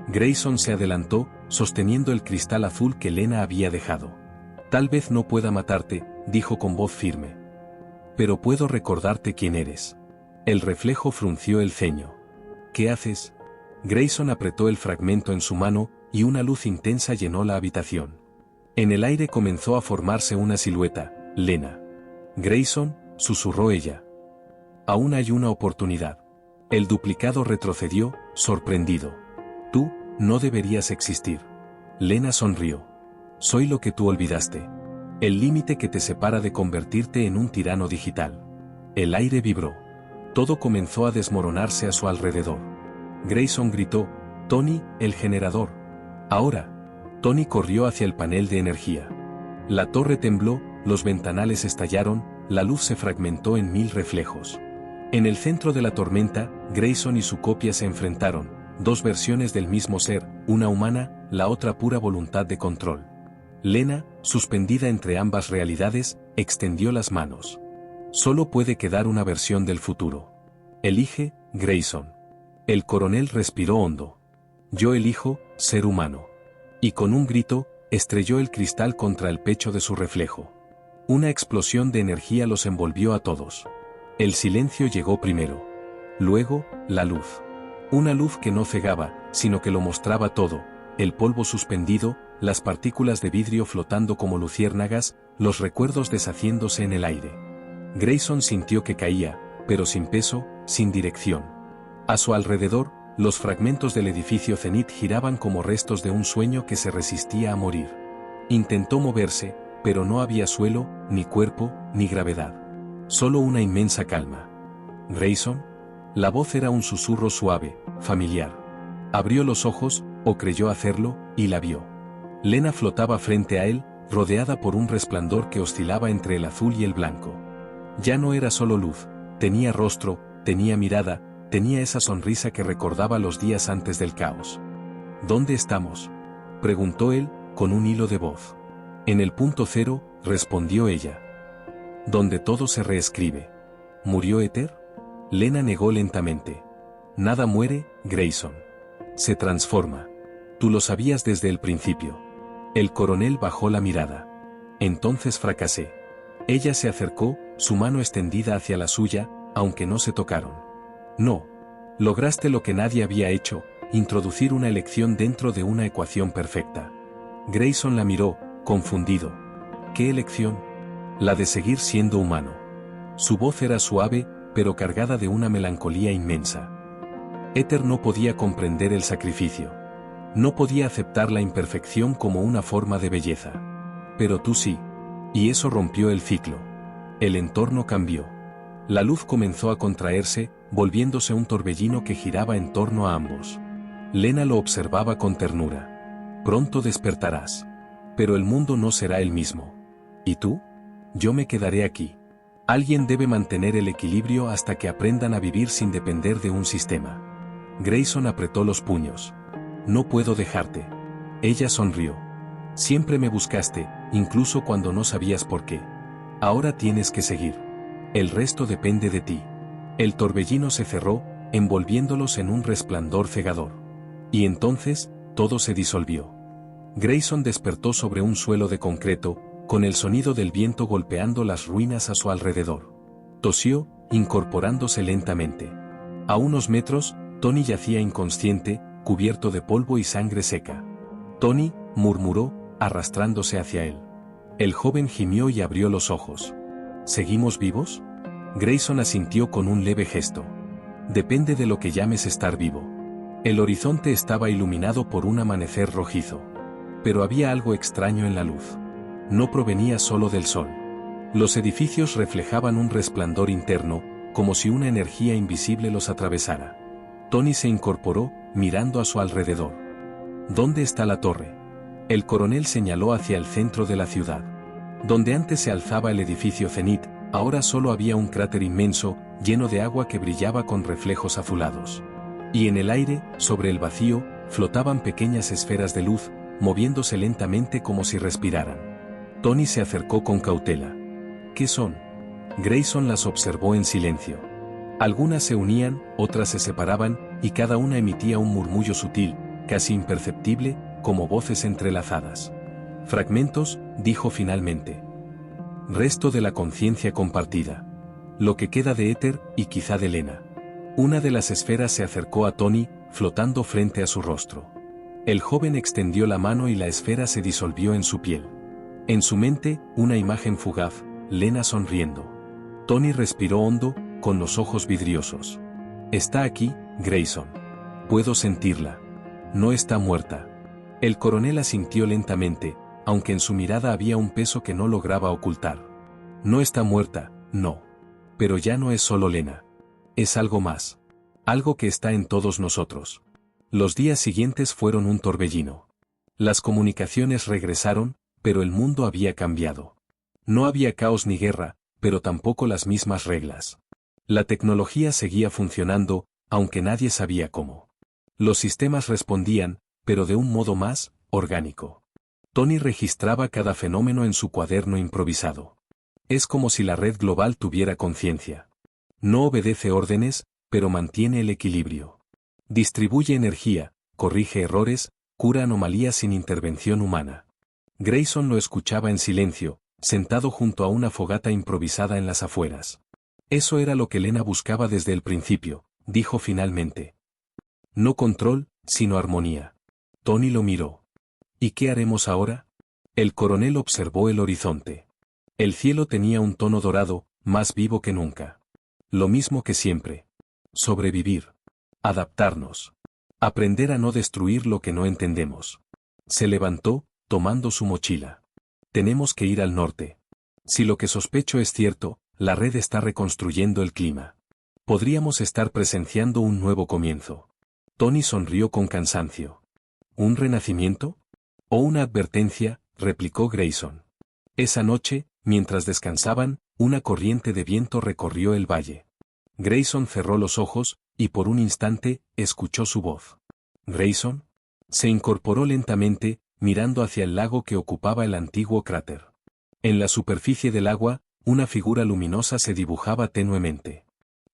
Grayson se adelantó, sosteniendo el cristal azul que Lena había dejado. Tal vez no pueda matarte, dijo con voz firme. Pero puedo recordarte quién eres. El reflejo frunció el ceño. ¿Qué haces? Grayson apretó el fragmento en su mano, y una luz intensa llenó la habitación. En el aire comenzó a formarse una silueta. Lena. Grayson, susurró ella. Aún hay una oportunidad. El duplicado retrocedió, sorprendido. Tú, no deberías existir. Lena sonrió. Soy lo que tú olvidaste. El límite que te separa de convertirte en un tirano digital. El aire vibró. Todo comenzó a desmoronarse a su alrededor. Grayson gritó, Tony, el generador. Ahora. Tony corrió hacia el panel de energía. La torre tembló, los ventanales estallaron, la luz se fragmentó en 1000 reflejos. En el centro de la tormenta, Grayson y su copia se enfrentaron, dos versiones del mismo ser, una humana, la otra pura voluntad de control. Lena, suspendida entre ambas realidades, extendió las manos. Solo puede quedar una versión del futuro. Elige, Grayson. El coronel respiró hondo. Yo elijo, ser humano. Y con un grito, estrelló el cristal contra el pecho de su reflejo. Una explosión de energía los envolvió a todos. El silencio llegó primero. Luego, la luz. Una luz que no cegaba, sino que lo mostraba todo, el polvo suspendido, las partículas de vidrio flotando como luciérnagas, los recuerdos deshaciéndose en el aire. Grayson sintió que caía, pero sin peso, sin dirección. A su alrededor, los fragmentos del edificio Zenith giraban como restos de un sueño que se resistía a morir. Intentó moverse, pero no había suelo, ni cuerpo, ni gravedad. Solo una inmensa calma. ¿Grayson? La voz era un susurro suave, familiar. Abrió los ojos, o creyó hacerlo, y la vio. Lena flotaba frente a él, rodeada por un resplandor que oscilaba entre el azul y el blanco. Ya no era solo luz, tenía rostro, tenía mirada, tenía esa sonrisa que recordaba los días antes del caos. ¿Dónde estamos?, preguntó él, con un hilo de voz. En el punto cero, respondió ella. Donde todo se reescribe. ¿Murió Éter? Lena negó lentamente. Nada muere, Grayson. Se transforma. Tú lo sabías desde el principio. El coronel bajó la mirada. Entonces fracasé. Ella se acercó, su mano extendida hacia la suya, aunque no se tocaron. No. Lograste lo que nadie había hecho, introducir una elección dentro de una ecuación perfecta. Grayson la miró, confundido. ¿Qué elección? La de seguir siendo humano. Su voz era suave, pero cargada de una melancolía inmensa. Éter no podía comprender el sacrificio. No podía aceptar la imperfección como una forma de belleza. Pero tú sí. Y eso rompió el ciclo. El entorno cambió. La luz comenzó a contraerse, volviéndose un torbellino que giraba en torno a ambos. Lena lo observaba con ternura. Pronto despertarás. Pero el mundo no será el mismo. ¿Y tú? Yo me quedaré aquí. Alguien debe mantener el equilibrio hasta que aprendan a vivir sin depender de un sistema. Grayson apretó los puños. No puedo dejarte. Ella sonrió. Siempre me buscaste, incluso cuando no sabías por qué. Ahora tienes que seguir. El resto depende de ti. El torbellino se cerró, envolviéndolos en un resplandor cegador. Y entonces, todo se disolvió. Grayson despertó sobre un suelo de concreto, con el sonido del viento golpeando las ruinas a su alrededor. Tosió, incorporándose lentamente. A unos metros, Tony yacía inconsciente, cubierto de polvo y sangre seca. Tony, murmuró, arrastrándose hacia él. El joven gimió y abrió los ojos. ¿Seguimos vivos? Grayson asintió con un leve gesto. Depende de lo que llames estar vivo. El horizonte estaba iluminado por un amanecer rojizo. Pero había algo extraño en la luz. No provenía solo del sol. Los edificios reflejaban un resplandor interno, como si una energía invisible los atravesara. Tony se incorporó, mirando a su alrededor. ¿Dónde está la torre? El coronel señaló hacia el centro de la ciudad. Donde antes se alzaba el edificio Zenith, ahora solo había un cráter inmenso, lleno de agua que brillaba con reflejos azulados. Y en el aire, sobre el vacío, flotaban pequeñas esferas de luz, moviéndose lentamente como si respiraran. Tony se acercó con cautela. ¿Qué son? Grayson las observó en silencio. Algunas se unían, otras se separaban, y cada una emitía un murmullo sutil, casi imperceptible, como voces entrelazadas. Fragmentos, dijo finalmente. Resto de la conciencia compartida. Lo que queda de Éter, y quizá de Lena. Una de las esferas se acercó a Tony, flotando frente a su rostro. El joven extendió la mano y la esfera se disolvió en su piel. En su mente, una imagen fugaz, Lena sonriendo. Tony respiró hondo, con los ojos vidriosos. Está aquí, Grayson. Puedo sentirla. No está muerta. El coronel asintió lentamente, aunque en su mirada había un peso que no lograba ocultar. No está muerta, no. Pero ya no es solo Lena. Es algo más. Algo que está en todos nosotros. Los días siguientes fueron un torbellino. Las comunicaciones regresaron, pero el mundo había cambiado. No había caos ni guerra, pero tampoco las mismas reglas. La tecnología seguía funcionando, aunque nadie sabía cómo. Los sistemas respondían, pero de un modo más orgánico. Tony registraba cada fenómeno en su cuaderno improvisado. Es como si la red global tuviera conciencia. No obedece órdenes, pero mantiene el equilibrio. Distribuye energía, corrige errores, cura anomalías sin intervención humana. Grayson lo escuchaba en silencio, sentado junto a una fogata improvisada en las afueras. Eso era lo que Lena buscaba desde el principio, dijo finalmente. No control, sino armonía. Tony lo miró. ¿Y qué haremos ahora? El coronel observó el horizonte. El cielo tenía un tono dorado, más vivo que nunca. Lo mismo que siempre. Sobrevivir. Adaptarnos. Aprender a no destruir lo que no entendemos. Se levantó, tomando su mochila. Tenemos que ir al norte. Si lo que sospecho es cierto, la red está reconstruyendo el clima. Podríamos estar presenciando un nuevo comienzo. Tony sonrió con cansancio. ¿Un renacimiento? ¿O una advertencia?, replicó Grayson. Esa noche, mientras descansaban, una corriente de viento recorrió el valle. Grayson cerró los ojos, y por un instante, escuchó su voz. ¿Grayson? Se incorporó lentamente, mirando hacia el lago que ocupaba el antiguo cráter. En la superficie del agua, una figura luminosa se dibujaba tenuemente.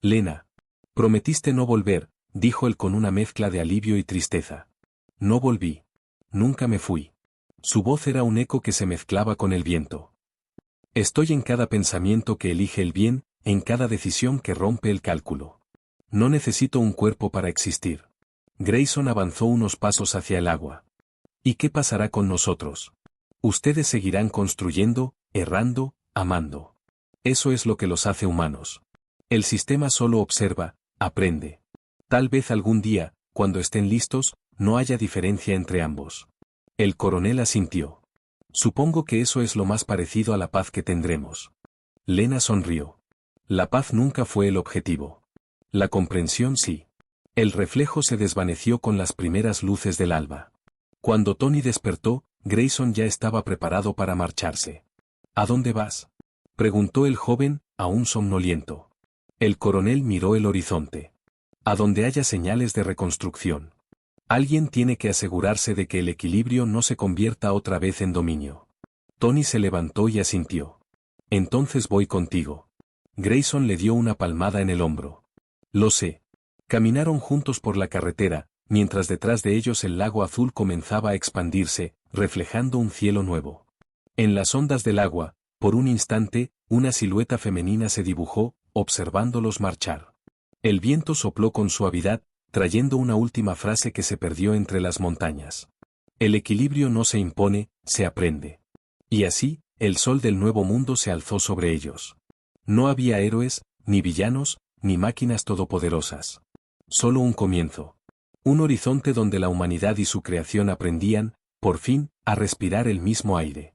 Lena. Prometiste no volver, dijo él con una mezcla de alivio y tristeza. No volví. Nunca me fui. Su voz era un eco que se mezclaba con el viento. Estoy en cada pensamiento que elige el bien, en cada decisión que rompe el cálculo. No necesito un cuerpo para existir. Grayson avanzó unos pasos hacia el agua. ¿Y qué pasará con nosotros? Ustedes seguirán construyendo, errando, amando. Eso es lo que los hace humanos. El sistema solo observa, aprende. Tal vez algún día, cuando estén listos, no haya diferencia entre ambos. El coronel asintió. Supongo que eso es lo más parecido a la paz que tendremos. Lena sonrió. La paz nunca fue el objetivo. La comprensión sí. El reflejo se desvaneció con las primeras luces del alba. Cuando Tony despertó, Grayson ya estaba preparado para marcharse. ¿A dónde vas?, preguntó el joven, aún somnoliento. El coronel miró el horizonte. A donde haya señales de reconstrucción. Alguien tiene que asegurarse de que el equilibrio no se convierta otra vez en dominio. Tony se levantó y asintió. Entonces voy contigo. Grayson le dio una palmada en el hombro. Lo sé. Caminaron juntos por la carretera, mientras detrás de ellos el lago azul comenzaba a expandirse, reflejando un cielo nuevo. En las ondas del agua, por un instante, una silueta femenina se dibujó, observándolos marchar. El viento sopló con suavidad, trayendo una última frase que se perdió entre las montañas. El equilibrio no se impone, se aprende. Y así, el sol del nuevo mundo se alzó sobre ellos. No había héroes, ni villanos, ni máquinas todopoderosas. Solo un comienzo. Un horizonte donde la humanidad y su creación aprendían, por fin, a respirar el mismo aire.